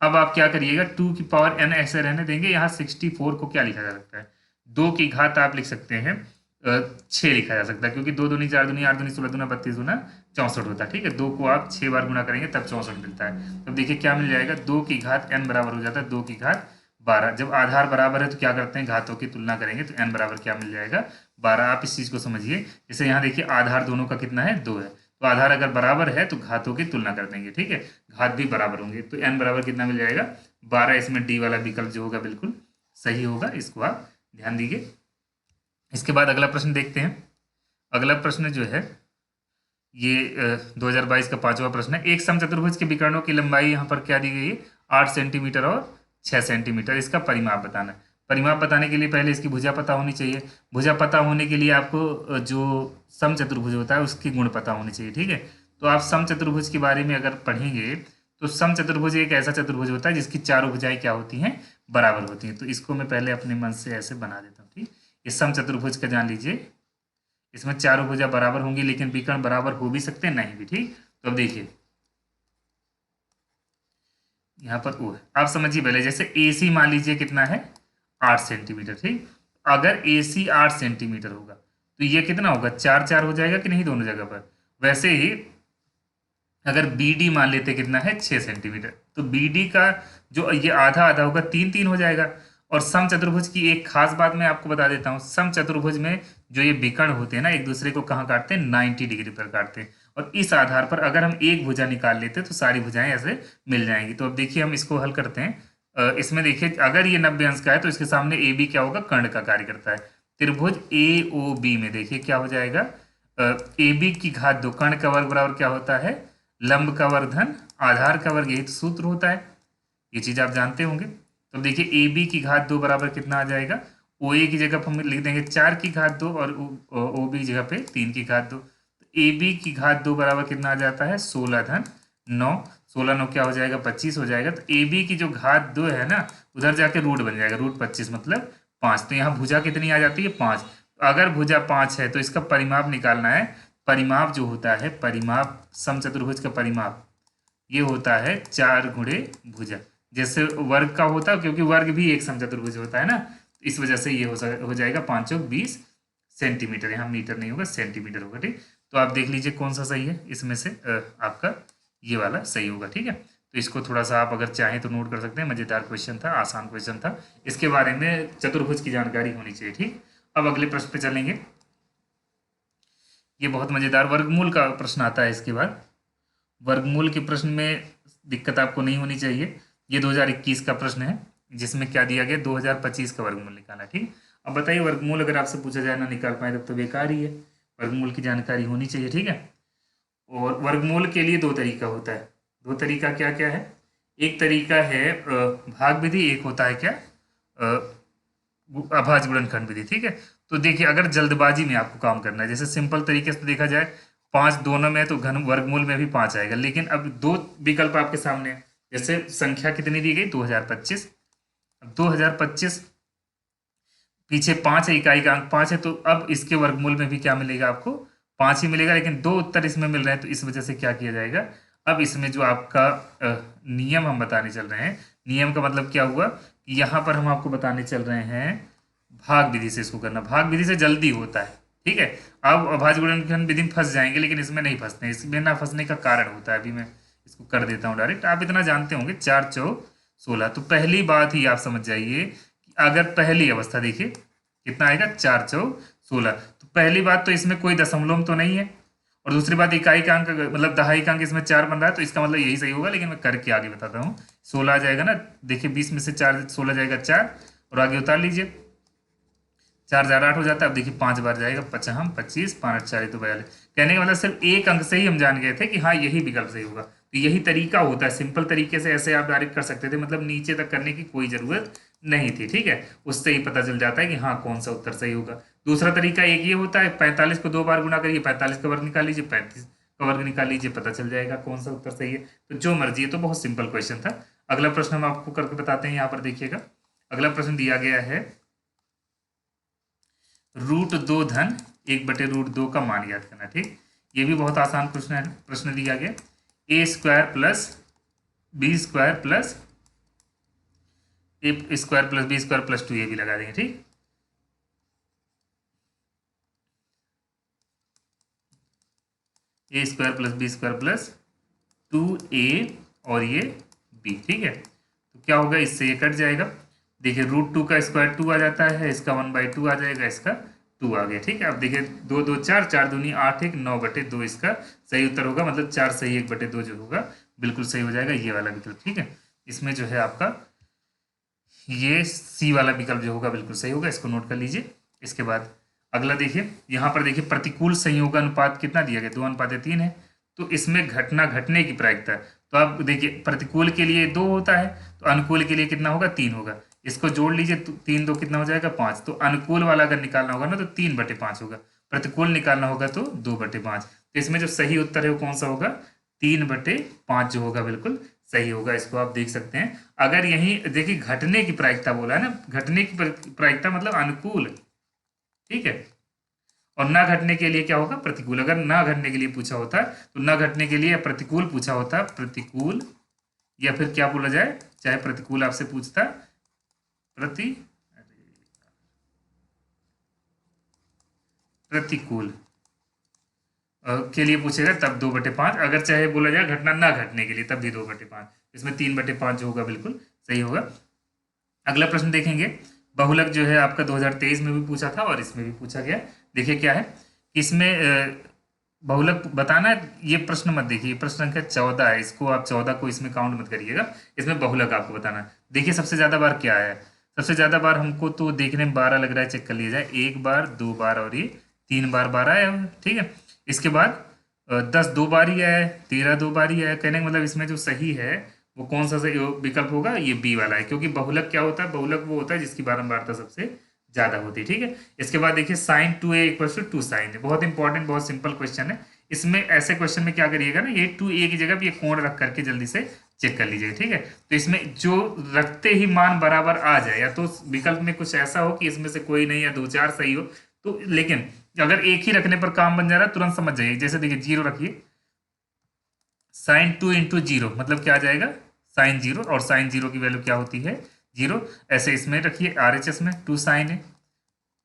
Speaker 1: अब आप क्या करिएगा, 2 की पावर n ऐसे रहने देंगे। यहाँ 64 को क्या लिखा जा सकता है, 2 की घात आप लिख सकते हैं 6 लिखा जा सकता है, क्योंकि 2 दूनी 4 दूनी 8 दूनी 16 दूना 32 दूना 64 होता है। ठीक है, 2 को आप 6 बार गुना करेंगे तब 64 मिलता है। तब देखिए क्या मिल जाएगा, 2 की घात n बराबर हो जाता है 2 की घात 12। जब आधार बराबर है तो क्या करते हैं, घातों की तुलना करेंगे, तो n बराबर क्या मिल जाएगा, 12। आप इस चीज़ को समझिए। जैसे यहाँ देखिए आधार दोनों का कितना है, 2 है, तो आधार अगर बराबर है तो घातों की तुलना कर देंगे। ठीक है, घात भी बराबर होंगे, तो n बराबर कितना मिल जाएगा, 12। इसमें डी वाला विकल्प जो होगा बिल्कुल सही होगा, इसको आप ध्यान दीजिए। इसके बाद अगला प्रश्न देखते हैं। अगला प्रश्न जो है ये 2022 का 5वां प्रश्न है। एक समचतुर्भुज के विकर्णों की लंबाई यहाँ पर क्या दी गई है, 8 सेंटीमीटर और 6 सेंटीमीटर। इसका परिमाप बताना है। परिमाप बताने के लिए पहले इसकी भुजा पता होनी चाहिए। भुजा पता होने के लिए आपको जो समचतुर्भुज होता है उसकी गुण पता होनी चाहिए। ठीक है, तो आप समचतुर्भुज के बारे में अगर पढ़ेंगे तो समचतुर्भुज एक ऐसा चतुर्भुज होता है जिसकी चारों भुजाएं क्या होती हैं, बराबर होती हैं। तो इसको मैं पहले अपने मन से ऐसे बना देता हूँ। ठीक, ये समचतुर्भुज का जान लीजिए, इसमें चारों भुजा बराबर होंगी, लेकिन विकर्ण बराबर हो भी सकते हैं, नहीं भी। ठीक, तो अब देखिए यहाँ पर ओ है, आप समझिए पहले। जैसे ए सी मान लीजिए कितना है, 8 सेंटीमीटर। ठीक, अगर ए सी 8 सेंटीमीटर होगा तो ये कितना होगा, 4 4 हो जाएगा कि नहीं दोनों जगह पर। वैसे ही अगर बी डी मान लेते कितना है, 6 सेंटीमीटर, तो बी डी का जो ये आधा आधा होगा, 3 3 हो जाएगा। और समचतुर्भुज की एक खास बात मैं आपको बता देता हूँ, समचतुर्भुज में जो ये विकर्ण होते हैं ना, एक दूसरे को कहाँ काटते हैं, 90 डिग्री पर काटते हैं। और इस आधार पर अगर हम एक भुजा निकाल लेते तो सारी भुजाएं ऐसे मिल जाएंगी। तो अब देखिए हम इसको हल करते हैं। इसमें देखिए अगर ये 90 अंश का है तो इसके सामने ए बी क्या होगा, कर्ण का कार्य करता है। त्रिभुज ए ओ बी में देखिए क्या हो जाएगा, ए बी की घात 2, कर्ण का वर्ग बराबर क्या होता है, लंब का वर्ग धन आधार का वर्ग, यही तो सूत्र होता है। ये चीज आप जानते होंगे। तो देखिए ए बी की घात 2 बराबर कितना आ जाएगा, ओ ए की जगह पर हम लिख देंगे 4 की घात 2 और ओ बी की जगह पे 3 की घात 2। तो ए बी की घात 2 बराबर कितना आ जाता है, 16 धन 9। 16 9 क्या हो जाएगा, 25 हो जाएगा। तो ए बी की जो घात 2 है ना, उधर जाके रूट बन जाएगा, रूट 25 मतलब 5। तो यहाँ भुजा कितनी आ जाती है, 5। अगर भुजा 5 है तो इसका परिमाप निकालना है। परिमाप जो होता है, परिमाप समचतुर्भुज का परिमाप ये होता है 4 गुणे भुजा। जैसे वर्ग का होता है, क्योंकि वर्ग भी एक समचतुर्भुज होता है ना, तो इस वजह से ये हो जाएगा 5 चौक 20 सेंटीमीटर। यहाँ मीटर नहीं होगा, सेंटीमीटर होगा। ठीक, तो आप देख लीजिए कौन सा सही है इसमें से, आपका ये वाला सही होगा। ठीक है, तो इसको थोड़ा सा आप अगर चाहें तो नोट कर सकते हैं। मजेदार क्वेश्चन था, आसान क्वेश्चन था, इसके बारे में चतुर्भुज की जानकारी होनी चाहिए। ठीक, अब अगले प्रश्न पे चलेंगे। ये बहुत मजेदार वर्गमूल का प्रश्न आता है। इसके बाद वर्गमूल के प्रश्न में दिक्कत आपको नहीं होनी चाहिए। ये 2021 का प्रश्न है, जिसमें क्या दिया गया, 2025 का वर्गमूल निकाला। ठीक, अब बताइए वर्गमूल अगर आपसे पूछा जाए ना निकाल पाए तब तो बेकार ही है। वर्गमूल की जानकारी होनी चाहिए। ठीक है, और वर्गमूल के लिए 2 तरीका होता है। 2 तरीका क्या क्या है, एक तरीका है भाग विधि, एक होता है क्या, अभाज्य गुणनखंड विधि। ठीक है, तो देखिए अगर जल्दबाजी में आपको काम करना है, जैसे सिंपल तरीके से देखा जाए 5 दोनों में तो घन वर्गमूल में भी 5 आएगा, लेकिन अब 2 विकल्प आपके सामने है। जैसे संख्या कितनी दी गई, 2025। अब 2025 पीछे 5 है, इकाई का अंक 5 है, तो अब इसके वर्गमूल में भी क्या मिलेगा, आपको 5 ही मिलेगा। लेकिन 2 उत्तर इसमें मिल रहे हैं, तो इस वजह से क्या किया जाएगा, अब इसमें जो आपका नियम हम बताने चल रहे हैं, नियम का मतलब क्या हुआ कि यहाँ पर हम आपको बताने चल रहे हैं भाग विधि से इसको करना। भाग विधि से जल्दी होता है। ठीक है, अब अभाज्य गुणनखंड विधि में फंस जाएंगे, लेकिन इसमें नहीं फंसते। इसमें ना फंसने का कारण होता है, अभी मैं इसको कर देता हूँ डायरेक्ट। आप इतना जानते होंगे 4 चौक 16। तो पहली बात ही आप समझ जाइए कि अगर पहली अवस्था देखिए कितना आएगा, 4 चौक 16। तो पहली बात तो इसमें कोई दशमलव तो नहीं है, और दूसरी बात इकाई का अंक मतलब दहाई का अंक इसमें 4 बन रहा है, तो इसका मतलब यही सही होगा। लेकिन मैं करके आगे बताता हूँ। 16 आ जाएगा ना, देखिए 20 में से 4 16 जाएगा 4, और आगे उतार लीजिए 4 4 8 हो जाता है। अब देखिए 5 बार जाएगा, 55 25 5 4 तो 42। कहने का मतलब सिर्फ एक अंक से ही हम जान गए थे कि हाँ यही विकल्प सही होगा। तो यही तरीका होता है, सिंपल तरीके से ऐसे आप डायरेक्ट कर सकते थे, मतलब नीचे तक करने की कोई ज़रूरत नहीं थी, ठीक है। उससे ही पता चल जाता है कि हाँ कौन सा उत्तर सही होगा। दूसरा तरीका एक ये होता है, 45 को 2 बार गुना करिए, 45 का वर्ग निकाल लीजिए, 35 का वर्ग निकाल लीजिए, पता चल जाएगा कौन सा उत्तर सही है। तो जो मर्जी है, तो बहुत सिंपल क्वेश्चन था। अगला प्रश्न हम आपको करके बताते हैं, यहाँ पर देखिएगा। अगला प्रश्न दिया गया है √2 धन 1/√2 का मान याद करना, ठीक। ये भी बहुत आसान प्रश्न है। प्रश्न दिया गया a² plus b² plus a² plus b² plus 2 ये भी लगा देंगे, ठीक। a² plus b² plus 2a और ये b, ठीक है। तो क्या होगा, इससे ये कट जाएगा। देखिए √2 का स्क्वायर 2 आ जाता है, इसका 1/2 आ जाएगा, इसका 2 आ गया, ठीक है। अब देखिए 2 2 4, 4 दूनी 8, 1 9/2 इसका सही उत्तर होगा, मतलब 4 सही 1/2 जो होगा बिल्कुल सही हो जाएगा ये वाला विकल्प, ठीक है। इसमें जो है आपका ये सी वाला विकल्प जो होगा बिल्कुल सही होगा, इसको नोट कर लीजिए। इसके बाद अगला देखिए, यहाँ पर देखिए प्रतिकूल संयोग अनुपात कितना दिया गया, 2:3 है। तो इसमें घटना घटने की प्रायिकता, तो आप देखिए प्रतिकूल के लिए 2 होता है, तो अनुकूल के लिए कितना होगा, 3 होगा। इसको जोड़ लीजिए, तो 3 2 कितना हो जाएगा, 5। तो अनुकूल वाला अगर निकालना होगा ना तो 3/5 होगा, प्रतिकूल निकालना होगा तो 2/5। तो इसमें जो सही उत्तर है वो कौन सा होगा, 3/5 जो होगा बिल्कुल सही होगा। इसको आप देख सकते हैं। अगर यही देखिए घटने की प्रायिकता बोला है ना, घटने की प्रायिकता मतलब अनुकूल, ठीक है। और ना घटने के लिए क्या होगा, प्रतिकूल। अगर ना घटने के लिए पूछा होता तो ना घटने के लिए प्रतिकूल पूछा होता, प्रतिकूल, या फिर क्या बोला जाए, चाहे प्रतिकूल आपसे पूछता प्रतिकूल के लिए पूछेगा तब 2/5। अगर चाहे बोला जाए घटना ना घटने के लिए तब भी 2/5। इसमें 3/5 जो होगा बिल्कुल सही होगा। अगला प्रश्न देखेंगे, बहुलक जो है आपका 2023 में भी पूछा था और इसमें भी पूछा गया। देखिए क्या है, इसमें बहुलक बताना है। ये प्रश्न मत देखिए, प्रश्न संख्या 14 है, इसको आप 14 को इसमें काउंट मत करिएगा। इसमें बहुलक आपको बताना है। देखिए सबसे ज़्यादा बार क्या आया है, सबसे ज़्यादा बार हमको तो देखने में 12 लग रहा है, चेक कर लिया जाए। 1 बार, 2 बार और ये 3 बार 12 आया हुआ है, ठीक है। इसके बाद 10 2 बार ही आया है, 13 2 बार ही आया है। कहने का मतलब इसमें जो सही है वो कौन सा सही विकल्प होगा, ये बी वाला है। क्योंकि बहुलक क्या होता है, बहुलक वो होता है जिसकी बारंबारता सबसे ज्यादा होती है, ठीक है। इसके बाद देखिए sin 2a = 2 sin, बहुत इंपॉर्टेंट, बहुत सिंपल क्वेश्चन है। इसमें ऐसे क्वेश्चन में क्या करिएगा ना, ये 2a की जगह पे ये कोण रख करके जल्दी से चेक कर लीजिएगा, ठीक है। तो इसमें जो रखते ही मान बराबर आ जाए, या तो विकल्प में कुछ ऐसा हो कि इसमें से कोई नहीं या 2 4 सही हो, तो लेकिन अगर एक ही रखने पर काम बन जा रहा है तुरंत समझ जाइए। जैसे देखिए 0 रखिए, sin 2 × 0 मतलब क्या आ जाएगा, sin 0, और sin 0 की वैल्यू क्या होती है, 0। ऐसे इसमें रखिए RHS में 2 sin है,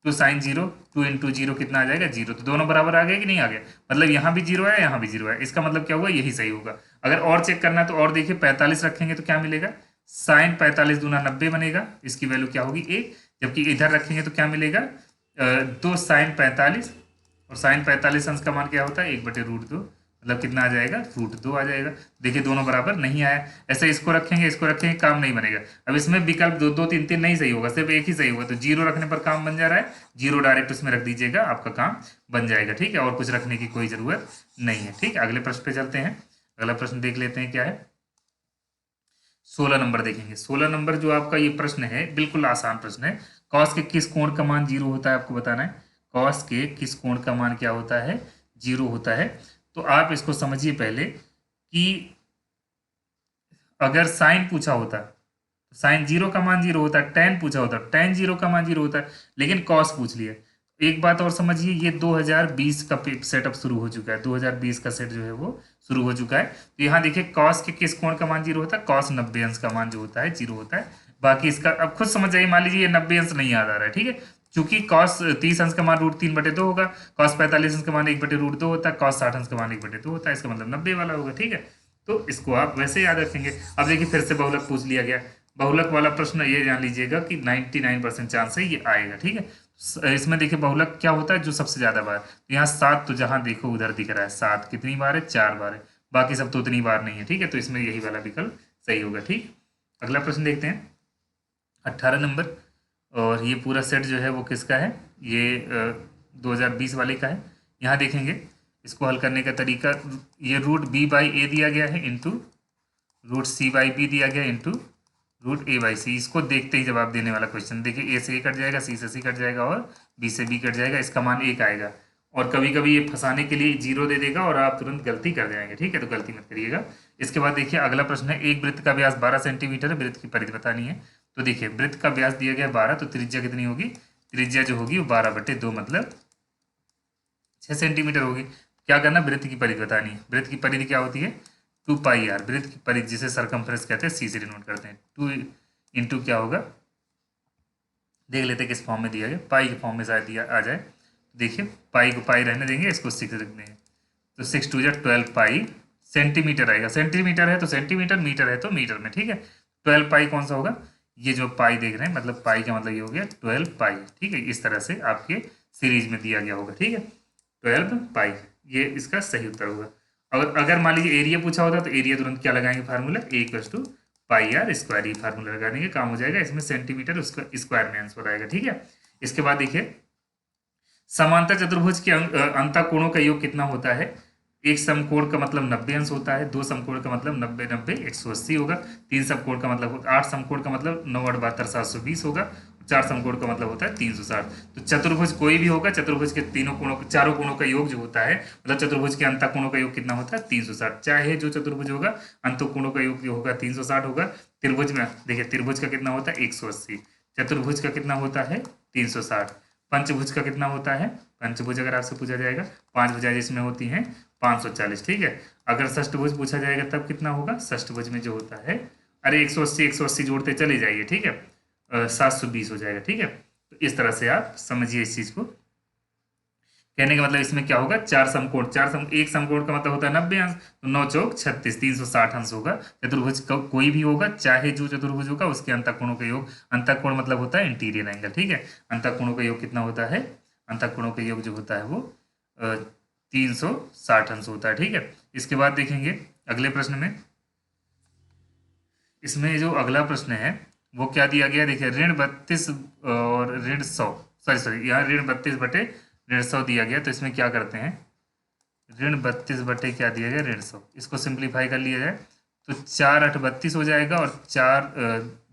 Speaker 1: 2 sin 0, 2 × 0 कितना आ जाएगा, 0। तो दोनों बराबर आ गए कि नहीं आ गया, मतलब यहाँ भी 0 है यहाँ भी 0 है। इसका मतलब क्या हुआ, यही सही होगा। अगर और चेक करना है तो और देखिए 45 रखेंगे तो क्या मिलेगा, sin 45 दूना 90 बनेगा, इसकी वैल्यू क्या होगी 1। जबकि इधर रखेंगे तो क्या मिलेगा, 2 sin 45, और sin 45 अंश का मान क्या होता है, 1/√2, मतलब कितना आ जाएगा, √2 आ जाएगा। देखिए दोनों बराबर नहीं आया। ऐसे इसको रखेंगे काम नहीं बनेगा। अब इसमें विकल्प 2 2 3 3 नहीं सही होगा, सिर्फ एक ही सही होगा। तो 0 रखने पर काम बन जा रहा है, 0 डायरेक्ट उसमें रख दीजिएगा, आपका काम बन जाएगा, ठीक है। और कुछ रखने की कोई जरूरत नहीं है, ठीक है। अगले प्रश्न पे चलते हैं। अगला प्रश्न देख लेते हैं क्या है, 16 नंबर देखेंगे। 16 नंबर जो आपका ये प्रश्न है बिल्कुल आसान प्रश्न है। कॉस के किस कोण का मान 0 होता है, आपको बताना है। कॉस के किस कोण का मान क्या होता है, 0 होता है। तो आप इसको समझिए पहले कि अगर साइन पूछा होता तो साइन 0 का मान 0 होता है, टेन पूछा होता टेन 0 का मान 0 होता है, लेकिन कॉस पूछ लिया। एक बात और समझिए, ये 2020 का सेटअप शुरू हो चुका है, 2020 का सेट जो है वो शुरू हो चुका है। तो यहाँ देखिए कॉस के किस कोण का मान 0 होता है, कॉस 90 अंश का मान जो होता है 0 होता है। बाकी इसका अब खुद समझ जाइए, मान लीजिए ये 90 अंश नहीं याद आ रहा है, ठीक है। चूंकि कॉस 30 अंश का मान √3/2 होगा, कॉस 45 अंश का मान 1/√2 होता है, कॉस 60 अंश का मान 1/2 होता है, इसका मतलब 90 वाला होगा, ठीक है। तो इसको आप वैसे याद रखेंगे। अब देखिए फिर से बहुलक पूछ लिया गया। बहुलक वाला प्रश्न ये जान लीजिएगा कि 99% चांस है ये आएगा, ठीक है। इसमें देखिए बहुलक क्या होता है, जो सबसे ज्यादा बार, तो यहाँ 7, तो जहां देखो उधर दिख रहा है 7, कितनी बार है, 4 बार है। बाकी सब तो उतनी बार नहीं है, ठीक है। तो इसमें यही वाला विकल्प सही होगा, ठीक। अगला प्रश्न देखते हैं 18 नंबर। और ये पूरा सेट जो है वो किसका है, ये 2020 वाले का है। यहाँ देखेंगे इसको हल करने का तरीका, ये रूट बी बाई ए दिया गया है into root C by B दिया गया into root A by C. इसको देखते ही जवाब देने वाला क्वेश्चन, देखिए ए से ए कट जाएगा, सी से सी कट जाएगा और बी से बी कट जाएगा, इसका मान 1 आएगा। और कभी कभी ये फंसाने के लिए 0 दे देगा और आप तुरंत गलती कर जाएंगे, ठीक है, तो गलती मत करिएगा। इसके बाद देखिए अगला प्रश्न है, एक वृत्त का व्यास 12 सेंटीमीटर है, वृत्त की परिधि बतानी है। तो देखिए वृत्त का व्यास दिया गया 12, तो त्रिज्या कितनी होगी, त्रिज्या जो होगी वो 12/2 मतलब 6 सेंटीमीटर होगी। क्या करना, वृत्त की परिधि बतानी है। वृत्त की परिधि क्या होती है, 2πr, वृत्त की परिधि जिसे सरकमफ्रेंस कहते हैं, सी से डिनोट करते हैं। 2 इंटू क्या होगा, देख लेते हैं किस फॉर्म में दिया गया, पाई के फॉर्म में शायद दिया आ जाए। देखिए पाई को पाई रहने देंगे, इसको 6 रख देंगे, तो 6 2 12 पाई सेंटीमीटर आएगा। सेंटीमीटर है तो सेंटीमीटर, मीटर है तो मीटर में, ठीक है। 12 पाई कौन सा होगा, ये जो पाई देख रहे हैं, मतलब पाई का मतलब ये हो गया 12 पाई, ठीक है। इस तरह से आपके सीरीज में दिया गया होगा, ठीक है, 12 पाई, ये इसका सही उत्तर होगा। अगर मान लीजिए एरिया पूछा होता तो एरिया तुरंत क्या लगाएंगे, फार्मूला A=πr², ये फार्मूला लगा देंगे, काम हो जाएगा। इसमें सेंटीमीटर उसका स्क्वायर में आंसर आएगा, ठीक है। इसके बाद देखिए समांतर चतुर्भुज के अंतःकोणों का योग कितना होता है। एक समकोण का मतलब 90 अंश होता है, 2 समकोण का मतलब 90 90 180 होगा, 3 समकोण का मतलब 8 समकोण का मतलब 9 8 72 720 होगा, 4 समकोण का मतलब होता है 360। तो चतुर्भुज कोई भी होगा, चतुर्भुज के तीनों कोणों, चारों कोणों का योग जो होता है, मतलब चतुर्भुज के अंतःकोणों का योग कितना होता है 360। चाहे जो चतुर्भुज होगा अंतःकोणों का योग जो होगा 360 होगा। त्रिभुज में देखिए त्रिभुज का कितना होता है 180, चतुर्भुज का कितना होता है 360, पंचभुज का कितना होता है, पंचभुज अगर आपसे पूछा जाएगा 5 भुजाएं जिसमें होती हैं 540, ठीक है। अगर षष्ठभुज पूछा जाएगा तब कितना होगा, षष्ठभुज में जो होता है, अरे 180 जोड़ते चले जाइए, ठीक है, 720 हो जाएगा, ठीक है। तो इस तरह से आप समझिए इस चीज को। कहने का मतलब इसमें क्या होगा, एक समकोण का मतलब होता है 90 अंश, तो 9 चौक 36, 360 अंश होगा। चतुर्भुज कोई भी होगा, चाहे जो चतुर्भुज होगा उसके अंतःकोणों का योग, अंतःकोण मतलब होता है इंटीरियर एंगल, ठीक है। अंतःकोणों का योग कितना होता है, अंतःकोणों का योग जो होता है वो 360 अंश होता है, ठीक है। इसके बाद देखेंगे अगले प्रश्न में, इसमें जो अगला प्रश्न है वो क्या दिया गया, देखिए ऋण 32 और ऋण 100, सॉरी यहाँ ऋण 32/100 दिया गया। तो इसमें क्या करते हैं, ऋण 32 बटे क्या दिया गया, ऋण 100, इसको सिंप्लीफाई कर लिया जाए तो 4 8 32 हो जाएगा और 4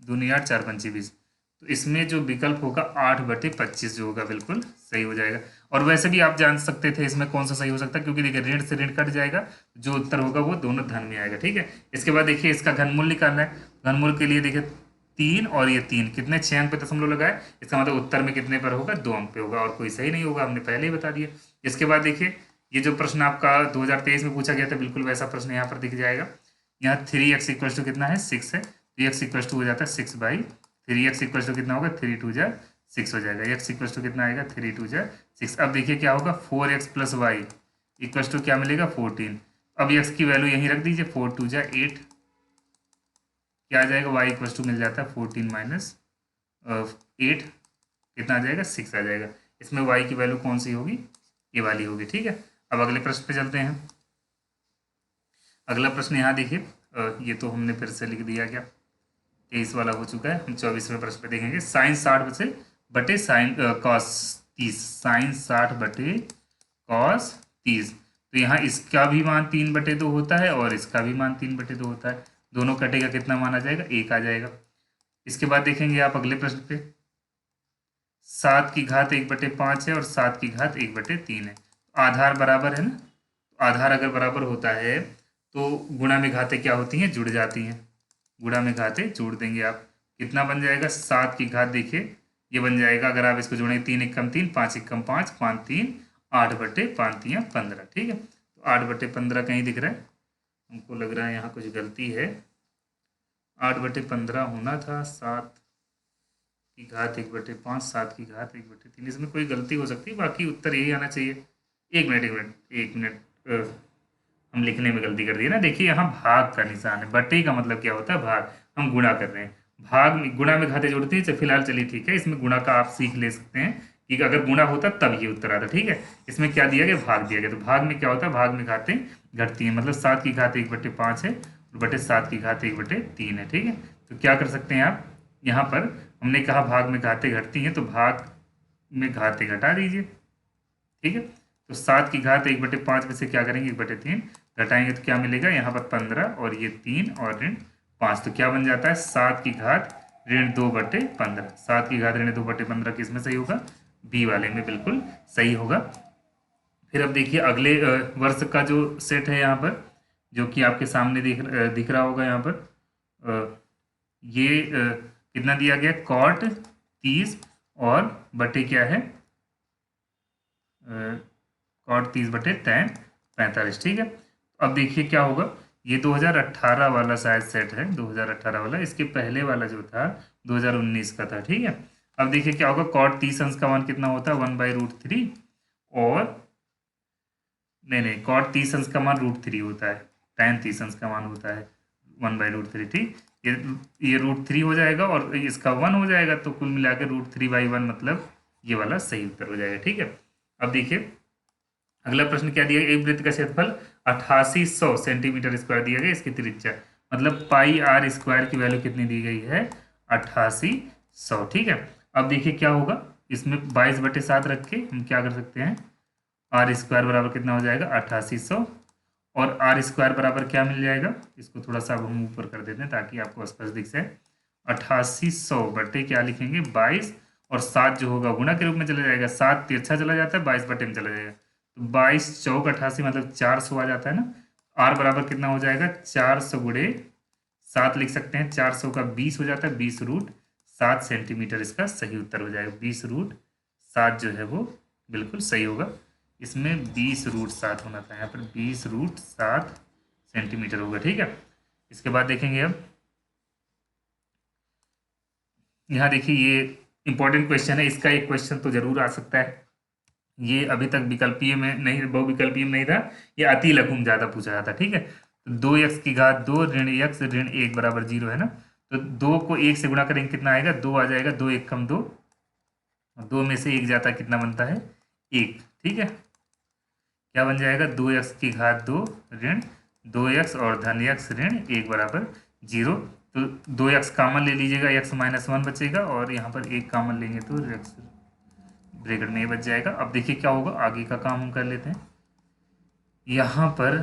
Speaker 1: दूनी 8 4 पंची 20। तो इसमें जो विकल्प होगा 8/25 जो होगा बिल्कुल सही हो जाएगा। और वैसे भी आप जान सकते थे इसमें कौन सा सही हो सकता है, क्योंकि देखिए ऋण से ऋण कट जाएगा, जो उत्तर होगा वो दोनों धन में आएगा, ठीक है। इसके बाद देखिए इसका घनमूल निकालना है। घनमूल के लिए देखिए 3 और ये 3 कितने 6 अंक पे दशमलव लगाए, इसका मतलब उत्तर में कितने पर होगा, 2 अंक पे होगा, और कोई सही नहीं होगा, हमने पहले ही बता दिया। इसके बाद देखिए ये जो प्रश्न आपका 2023 में पूछा गया था, बिल्कुल वैसा प्रश्न यहाँ पर दिख जाएगा। यहाँ 3x इक्वल टू कितना है 6 है, तो x इक्वल टू हो जाता है 6/3, x इक्वल टू कितना होगा 3 2 6 हो जाएगा, x इक्वल टू कितना आएगा 3 2 6। अब देखिए क्या होगा 4x + y इक्वल टू क्या मिलेगा 14। अब x की वैल्यू यहीं रख दीजिए, 4 2 8, क्या आ जाएगा y इक्वल टू मिल जाता है 14 - 8, कितना आ जाएगा 6 आ जाएगा। इसमें y की वैल्यू कौन सी होगी, ये वाली होगी, ठीक है। अब अगले प्रश्न पे चलते हैं। अगला प्रश्न यहाँ देखिए, ये तो हमने फिर से लिख दिया, क्या 23 वाला हो चुका है, हम 24वें प्रश्न पे देखेंगे। साइन 60 बटे साइन कॉस 30, साइन 60/cos 30। तो यहाँ इसका भी मान 3/2 होता है और इसका भी मान 3/2 होता है, दोनों कटेगा कितना मान आ जाएगा 1 आ जाएगा। इसके बाद देखेंगे आप अगले प्रश्न पे, 7 की घात 1/5 है और 7 की घात 1/3 है, आधार बराबर है ना। तो आधार अगर बराबर होता है तो गुणा में घातें क्या होती हैं, जुड़ जाती हैं, गुणा में घातें जोड़ देंगे आप, कितना बन जाएगा 7 की घात देखिए ये बन जाएगा, अगर आप इसको जोड़ेंगे 3 × 3 5 × 5 5 3 8/5 15, ठीक है। तो 8/15 कहीं दिख रहा है, हमको लग रहा है यहाँ कुछ गलती है, 8/15 होना था, 7 की घात 1/5 7 की घात 1/3, इसमें कोई गलती हो सकती है, बाकी उत्तर यही आना चाहिए। एक मिनट हम लिखने में गलती कर दी है ना। देखिए यहाँ भाग का निशान है, बटे का मतलब क्या होता है भाग, हम गुणा कर रहे हैं, भाग में गुणा में घाते जोड़ते हैं। फिलहाल चलिए ठीक है, इसमें गुणा का आप सीख ले सकते हैं कि अगर गुणा होता तब ये उत्तर आता, ठीक है। इसमें क्या दिया गया, भाग दिया गया, तो भाग में क्या होता है, भाग में घातें घटती हैं, मतलब 7 की घात 1/5 है और बटे 7 की घात 1/3 है, ठीक है। तो क्या कर सकते हैं आप, यहाँ पर हमने कहा भाग में घातें घटती हैं, तो भाग में घातें घटा दीजिए, ठीक है। तो 7 की घात 1/5 में से क्या करेंगे 1/3 घटाएंगे तो क्या मिलेगा यहाँ पर 15 और ये 3 और ऋण 5, तो क्या बन जाता है 7 की घात ऋण 2/15। 7 की घात ऋण 2/15 किस में सही होगा, बी वाले में बिल्कुल सही होगा। फिर अब देखिए अगले वर्ष का जो सेट है यहाँ पर, जो कि आपके सामने दिख रहा होगा यहाँ पर, ये कितना दिया गया कॉट 30 और बटे क्या है कॉट 30/tan 45, ठीक है। अब देखिए क्या होगा, ये 2018 वाला शायद सेट है, 2018 वाला, इसके पहले वाला जो था 2019 का था, ठीक है। अब देखिए क्या होगा, कॉट 30 अंश का मान कितना होता है 1/√3 और नहीं कॉट 30 अंश का मान √3 होता है, tan 30 अंश का मान होता है 1/√3, ठीक। ये √3 हो जाएगा और इसका 1 हो जाएगा, तो कुल मिला के √3/1 मतलब ये वाला सही उत्तर हो जाएगा, ठीक है। अब देखिए अगला प्रश्न क्या दिया गया, एक वृत्त का क्षेत्रफल 8800 सेंटीमीटर स्क्वायर दिया गया, इसकी त्रिज्या मतलब पाई r स्क्वायर की वैल्यू कितनी दी गई है 8800, ठीक है। अब देखिए क्या होगा, इसमें 22/7 रख के हम क्या कर सकते हैं, आर स्क्वायर बराबर कितना हो जाएगा 8800 और आर स्क्वायर बराबर क्या मिल जाएगा, इसको थोड़ा सा हम ऊपर कर देते हैं ताकि आपको स्पष्ट दिख जाए। 8800 बटे क्या लिखेंगे 22 और 7 जो होगा गुणा के रूप में चला जाएगा, 7 तिरछा चला जाता है 22 बटे में चला जाएगा, तो 22 चौक 88 मतलब 400 आ जाता है ना। आर बराबर कितना हो जाएगा 400 गुणे 7 लिख सकते हैं, 400 का 20 हो जाता है, 20√7 सेंटीमीटर इसका सही उत्तर हो जाएगा। 20√7 जो है वो बिल्कुल सही होगा, इसमें 20√7 होना था, यहाँ पर 20√7 सेंटीमीटर होगा, ठीक है। इसके बाद देखेंगे अब यहाँ देखिए ये इंपॉर्टेंट क्वेश्चन है, इसका एक क्वेश्चन तो जरूर आ सकता है, ये अभी तक विकल्पीय में नहीं, बहुविकल्पीय में नहीं था, ये अति लघु में ज्यादा पूछा जाता, ठीक है। तो 2x की घात 2 ऋण x ऋण 1 बराबर 0 है ना, तो 2 को 1 से गुणा करेंगे कितना आएगा 2 आ जाएगा, 2 1 कम 2, 2 में से 1 जाता है कितना बनता है 1, ठीक है। क्या बन जाएगा 2x की घात 2 ऋण 2x और धन x ऋण 1 बराबर 0, तो 2x कॉमन ले लीजिएगा, x -1 बचेगा और यहाँ पर 1 कॉमन लेंगे तो x ब्रैकेट में ये बच जाएगा। अब देखिए क्या होगा, आगे का काम हम कर लेते हैं, यहाँ पर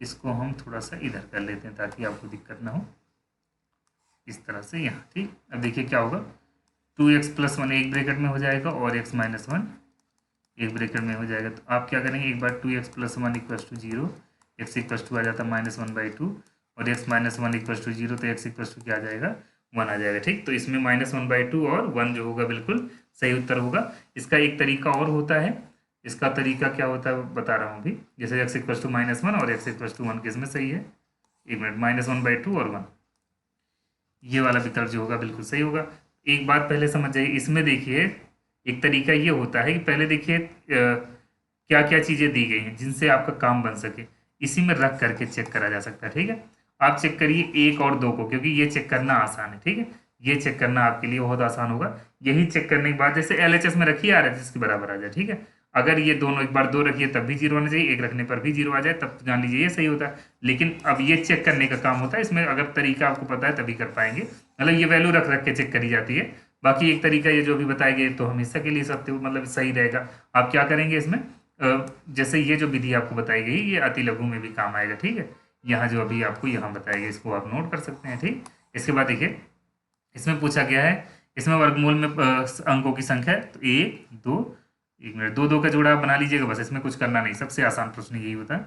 Speaker 1: इसको हम थोड़ा सा इधर कर लेते हैं ताकि आपको दिक्कत ना हो, इस तरह से यहाँ, ठीक। अब देखिए क्या होगा 2x + 1 एक ब्रैकेट में हो जाएगा और x - 1 एक ब्रैकेट में हो जाएगा, तो आप क्या करेंगे एक बार 2x + 1 = 0, x = आ जाता है -1/2 और x - 1 = 0, तो x = क्या आ जाएगा 1 आ जाएगा, ठीक। तो इसमें -1/2 और 1 जो होगा बिल्कुल सही उत्तर होगा। इसका एक तरीका और होता है, इसका तरीका क्या होता है बता रहा हूँ अभी, जैसे x = -1 और x = 1 किसमें सही है, एक मिनट, -1/2 और 1, ये वाला विकल्प जो होगा बिल्कुल सही होगा। एक बात पहले समझ जाइए, इसमें देखिए एक तरीका ये होता है कि पहले देखिए क्या क्या चीज़ें दी गई हैं जिनसे आपका काम बन सके, इसी में रख करके चेक करा जा सकता है, ठीक है। आप चेक करिए 1 और 2 को, क्योंकि ये चेक करना आसान है, ठीक है, ये चेक करना आपके लिए बहुत आसान होगा। यही चेक करने के बाद जैसे LHS में रखिए RHS के बराबर आ जाए, ठीक है। अगर ये दोनों एक बार 2 रखिए तब भी 0 होना चाहिए, 1 रखने पर भी 0 आ जाए तब जान लीजिए ये सही होता है। लेकिन अब ये चेक करने का काम होता है, इसमें अगर तरीका आपको पता है तभी कर पाएंगे, मतलब ये वैल्यू रख रख के चेक करी जाती है। बाकी एक तरीका ये जो भी बताए गए तो हमेशा के लिए सब मतलब सही रहेगा। आप क्या करेंगे इसमें, जैसे ये जो विधि आपको बताई गई ये अति लघु में भी काम आएगा, ठीक है। यहाँ जो अभी आपको यहाँ बताया गया इसको आप नोट कर सकते हैं, ठीक। इसके बाद देखिए इसमें पूछा गया है, इसमें वर्गमूल में अंकों की संख्या है, तो 1 2, एक मिनट, 2 2 का जोड़ा बना लीजिएगा बस, इसमें कुछ करना नहीं, सबसे आसान प्रश्न यही होता है।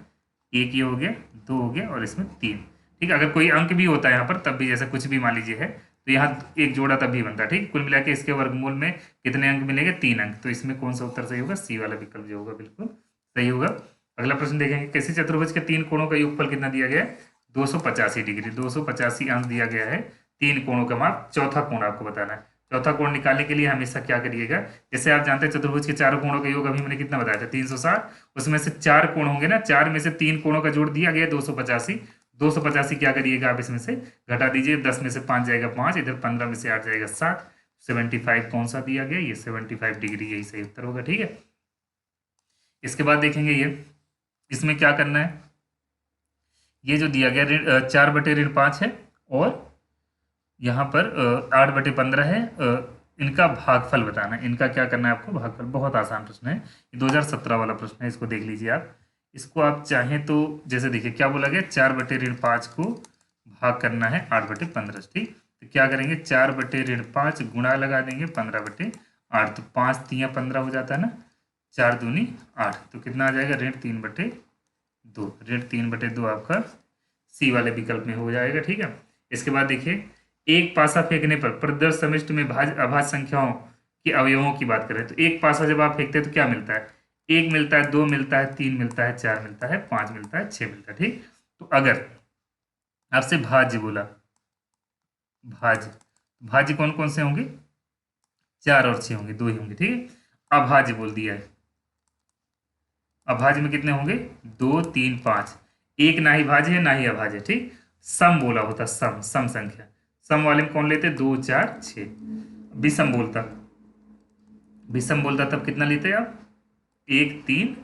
Speaker 1: 1 ये हो गया, 2 हो गया और इसमें 3, ठीक है। अगर कोई अंक भी होता है यहाँ पर तब भी, जैसे कुछ भी मान लीजिए है तो यहाँ एक जोड़ा तब भी बनता है, ठीक। कुल मिला के इसके वर्गमूल में कितने अंक मिलेंगे 3 अंक, तो इसमें कौन सा उत्तर सही होगा, सी वाला विकल्प जो होगा बिल्कुल सही होगा। अगला प्रश्न देखेंगे, किसी चतुर्भुज के 3 कोणों का योगफल कितना दिया गया है 285 डिग्री, 285 अंक दिया गया है, 3 कोणों का माप, चौथा कोण आपको बताना है। चौथा कोण निकालने के लिए हमेशा क्या करिएगा, जैसे आप जानते हैं चतुर्भुज के चारों कोणों का योग अभी मैंने कितना बताया था 360, उसमें से 4 कोण होंगे ना, 4 में से 3 कोणों का जोड़ दिया गया 285, 285 क्या करिएगा आप इसमें से घटा दीजिए, 10 में से 5 जाएगा 5, इधर 15 में से 8 जाएगा 7, 75 कौन सा दिया गया, ये 75 डिग्री, यही सही उत्तर होगा, ठीक है। इसके बाद देखेंगे ये इसमें क्या करना है, ये जो दिया गया 4/5 है और यहाँ पर 8/15 है, इनका भागफल बताना है। इनका क्या करना है आपको, भागफल। बहुत आसान प्रश्न है, ये 2017 वाला प्रश्न है, इसको देख लीजिए आप। इसको आप चाहें तो जैसे देखिए क्या बोला गया, 4/5 को भाग करना है 8/15, ठीक। तो क्या करेंगे, 4/5 गुणा लगा देंगे 15/8, तो 5×3=15 हो जाता है ना, 4×2=8, तो कितना आ जाएगा, ऋण 3/2। ऋण 3/2 आपका सी वाले विकल्प में हो जाएगा, ठीक है। इसके बाद देखिए, एक पासा फेंकने पर प्रदर्श समिष्ट में अभाज्य संख्याओं के अवयवों की बात करें तो एक पासा जब आप फेंकते हैं तो क्या मिलता है, 1 मिलता है, 2 मिलता है, 3 मिलता है, 4 मिलता है, 5 मिलता है, 6 मिलता है, ठीक। तो अगर आपसे भाज्य बोला, भाज्य, भाज्य कौन कौन से होंगे, 4 और 6 होंगे, 2 ही होंगे, ठीक है। अभाज्य बोल दिया है, अभाज्य में कितने होंगे, 2, 3, 5, एक ना ही भाज्य है ना ही अभाज्य, ठीक। सम बोला होता, सम, सम संख्या, सम वाले में कौन लेते, 2, 4, 6। विषम बोलता, विषम बोलता तब कितना लेते हैं आप, 1, 3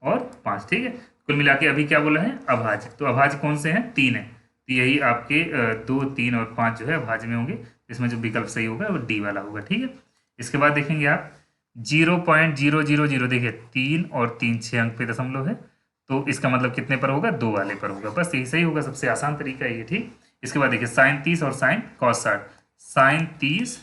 Speaker 1: और 5, ठीक है। कुल मिला के अभी क्या बोला है, अभाज्य। तो अभाज्य कौन से हैं, 3 है, तो यही आपके 2, 3 और 5 जो है अभाज्य में होंगे। इसमें जो विकल्प सही होगा वो डी वाला होगा, ठीक है। इसके बाद देखेंगे आप 0.000, देखिए 3 और 3 6 अंक पे दशमलव है, तो इसका मतलब कितने पर होगा, 2 वाले पर होगा, बस यही सही होगा, सबसे आसान तरीका है ये, ठीक। इसके बाद देखिए sin 30 और sin cos 60, sin 30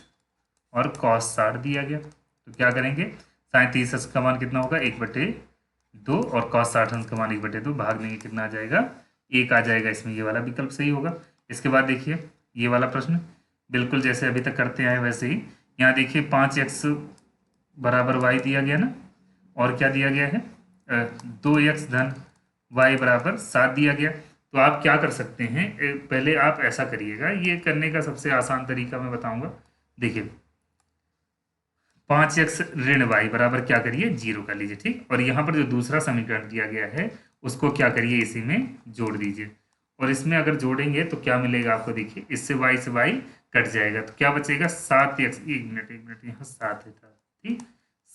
Speaker 1: और cos 60 दिया गया, तो क्या करेंगे, sin 30 का मान कितना होगा, 1/2, और cos 60 का मान 1/2, भाग देंगे कितना आ जाएगा, 1 आ जाएगा, इसमें ये वाला विकल्प सही होगा। इसके बाद देखिए ये वाला प्रश्न बिल्कुल जैसे अभी तक करते आए वैसे ही, यहाँ देखिए 5x बराबर y दिया गया ना, और क्या दिया गया है, 2x धन y बराबर 7 दिया गया। तो आप क्या कर सकते हैं, पहले आप ऐसा करिएगा, ये करने का सबसे आसान तरीका मैं बताऊंगा। देखिए 5x ऋण y बराबर क्या करिए, 0 कर लीजिए, ठीक। और यहाँ पर जो दूसरा समीकरण दिया गया है उसको क्या करिए, इसी में जोड़ दीजिए, और इसमें अगर जोड़ेंगे तो क्या मिलेगा आपको, देखिए इससे y कट जाएगा, तो क्या बचेगा, 7x, एक मिनट यहाँ 7 है, ठीक।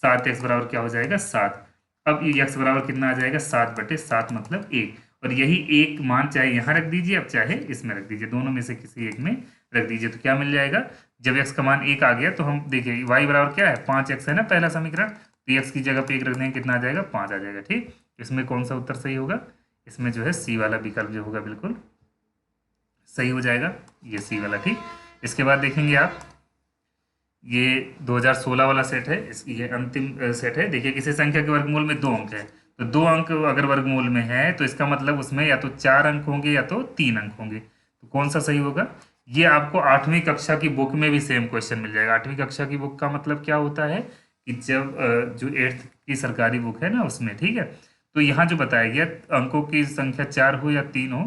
Speaker 1: 7x बराबर क्या हो जाएगा, 7। अब ये x बराबर कितना आ जाएगा, 7/7 मतलब 1, और यही एक मान चाहे यहाँ रख दीजिए, अब चाहे इसमें रख दीजिए, दोनों में से किसी एक में रख दीजिए, तो क्या मिल जाएगा, जब x का मान 1 आ गया तो हम देखिए y बराबर क्या है, 5x है ना पहला समीकरण, तो x की जगह पे 1 रख देंगे, कितना आ जाएगा, 5 आ जाएगा, ठीक। इसमें कौन सा उत्तर सही होगा, इसमें जो है सी वाला विकल्प जो होगा बिल्कुल सही हो जाएगा, ये सी वाला, ठीक। इसके बाद देखेंगे आप, ये 2016 वाला सेट है, ये अंतिम सेट है। देखिए किसी संख्या के वर्गमूल में 2 अंक है, तो 2 अंक अगर वर्गमूल में है तो इसका मतलब उसमें या तो 4 अंक होंगे या तो 3 अंक होंगे, तो कौन सा सही होगा। ये आपको 8वीं कक्षा की बुक में भी सेम क्वेश्चन मिल जाएगा। 8वीं कक्षा की बुक का मतलब क्या होता है कि जब जो 8th की सरकारी बुक है ना उसमें, ठीक है, तो यहाँ जो बताया गया अंकों की संख्या 4 हो या 3 हो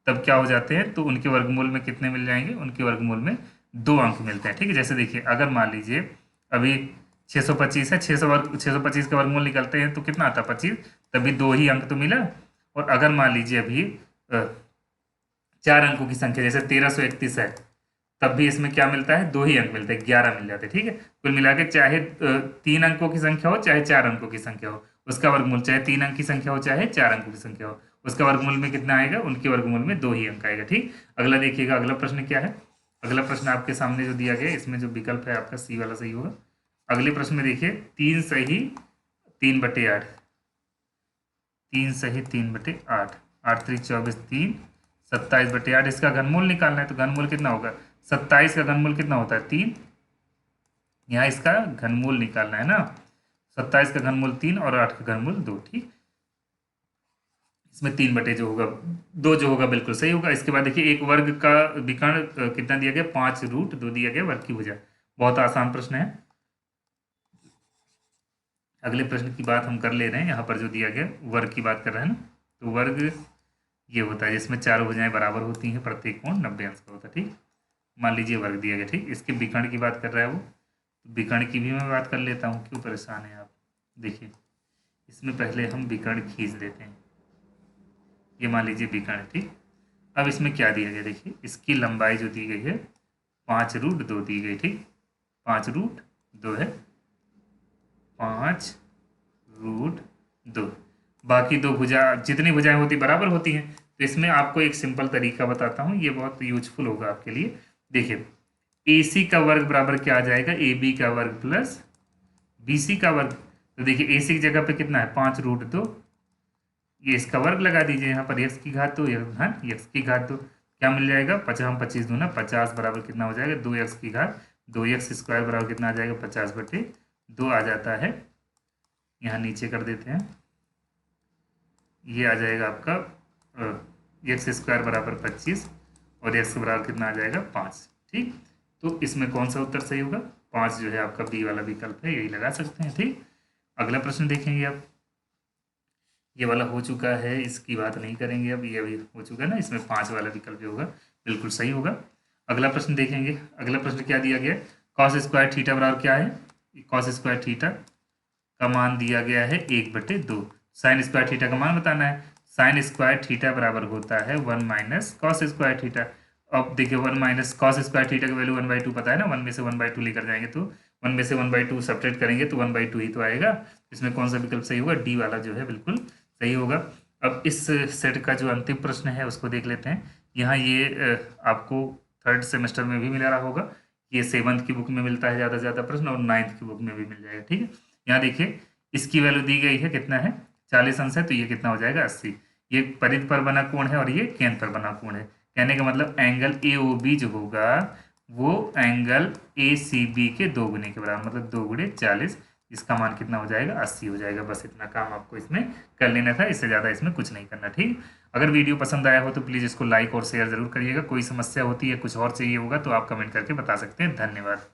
Speaker 1: तब क्या हो जाते हैं, तो उनके वर्गमूल में कितने मिल जाएंगे, उनके वर्गमूल में 2 अंक मिलते हैं, ठीक है। जैसे देखिए अगर मान लीजिए अभी 625 है, 625 का वर्गमूल निकलते हैं तो कितना आता है, 25, तभी 2 ही अंक तो मिला। और अगर मान लीजिए अभी 4 अंकों की संख्या जैसे 1331 है, तब भी इसमें क्या मिलता है, 2 ही अंक मिलते हैं, 11 मिल जाते हैं, ठीक है। कुल मिला के चाहे 3 अंकों की संख्या हो चाहे 4 अंकों की संख्या हो, उसका वर्गमूल चाहे 3 अंक की संख्या हो चाहे 4 अंकों की संख्या हो, उसका वर्गमूल में कितना आएगा, उनके वर्गमूल में 2 ही अंक आएगा, ठीक। अगला देखिएगा, अगला प्रश्न क्या है, अगला प्रश्न आपके सामने जो दिया गया है इसमें जो विकल्प है आपका सी वाला सही होगा। अगले प्रश्न में देखिए 3 सही 3/8, 3 सही 3/8, 8 3 24, 3 27/8, इसका घनमूल निकालना है, तो घनमूल कितना होगा, 27 का घनमूल कितना होता है, 3, यहाँ इसका घनमूल निकालना है ना, 27 का घनमूल 3 और 8 का घनमूल 2, ठीक। इसमें 3 जो होगा 2 जो होगा बिल्कुल सही होगा। इसके बाद देखिए एक वर्ग का विकर्ण कितना दिया गया, 5√2 दिया गया वर्ग की भुजा, बहुत आसान प्रश्न है। अगले प्रश्न की बात हम कर ले रहे हैं, यहाँ पर जो दिया गया वर्ग की बात कर रहे हैं ना, तो वर्ग ये होता है जिसमें चारों भुजाएं बराबर होती हैं, प्रत्येक कोण 90 अंश का होता है, ठीक। मान लीजिए वर्ग दिया गया, ठीक। इसके विकर्ण की बात कर रहा है वो, तो विकर्ण की भी मैं बात कर लेता हूँ, क्यों परेशान है आप। देखिए इसमें पहले हम विकर्ण खींच देते हैं, ये मान लीजिए विकर्ण, ठीक। अब इसमें क्या दिया गया, देखिए इसकी लंबाई जो दी गई है 5√2 दी गई, ठीक, 5√2 है, 5√2, बाकी 2 भुजा जितनी भुजाएं होती बराबर होती हैं। तो इसमें आपको एक सिंपल तरीका बताता हूँ, ये बहुत यूजफुल होगा आपके लिए। देखिए AC का वर्ग बराबर क्या आ जाएगा, AB का वर्ग प्लस BC का वर्ग। तो देखिए AC की जगह पे कितना है 5√2, ये इसका वर्ग लगा दीजिए यहाँ पर, x की घात 2 x की घात 2, क्या मिल जाएगा 50 दूना 50 बराबर कितना हो जाएगा 2x की घात 2x² बराबर कितना आ जाएगा 50/2 आ जाता है। यहाँ नीचे कर देते हैं, ये आ जाएगा आपका x² बराबर 25 और x बराबर कितना आ जाएगा 5। ठीक, तो इसमें कौन सा उत्तर सही होगा, 5 जो है आपका बी वाला विकल्प है, यही लगा सकते हैं। ठीक, अगला प्रश्न देखेंगे आप, ये वाला हो चुका है, इसकी बात नहीं करेंगे अब, ये अभी हो चुका है ना, इसमें 5 वाला विकल्प जो होगा बिल्कुल सही होगा। अगला प्रश्न देखेंगे, अगला प्रश्न क्या दिया गया है, cos² थीटा बराबर क्या है, cos² थीटा का मान दिया गया है 1/2, sin² थीटा का मान बताना है, sin² थीटा बराबर होता है 1 माइनस cos² थीटा। अब देखिए 1 माइनस cos² थीटा की वैल्यू 1/2 पता है ना, 1 में से 1/2 लेकर जाएंगे तो 1 में से 1/2 सब्ट्रैक्ट करेंगे तो 1/2 ही तो आएगा। इसमें कौन सा विकल्प सही होगा, डी वाला जो है बिल्कुल सही होगा। अब इस सेट का जो अंतिम प्रश्न है उसको देख लेते हैं। यहाँ ये आपको 3rd सेमेस्टर में भी मिला रहा होगा, ये 7th की बुक में मिलता है ज़्यादा से ज़्यादा प्रश्न, और 9th की बुक में भी मिल जाएगा। ठीक है, यहाँ देखिए इसकी वैल्यू दी गई है, कितना है 40 अंश है, तो ये कितना हो जाएगा 80। ये परिध पर बना कोण है और ये केंद्र पर बना कोण है, कहने का मतलब एंगल AOB जो होगा वो एंगल ACB के 2 गुने के बराबर, मतलब 2 गुणे 40, इसका मान कितना हो जाएगा 80 हो जाएगा। बस इतना काम आपको इसमें कर लेना था, इससे ज़्यादा इसमें कुछ नहीं करना। ठीक, अगर वीडियो पसंद आया हो तो प्लीज़ इसको लाइक और शेयर ज़रूर करिएगा। कोई समस्या होती है, कुछ और चाहिए होगा तो आप कमेंट करके बता सकते हैं। धन्यवाद।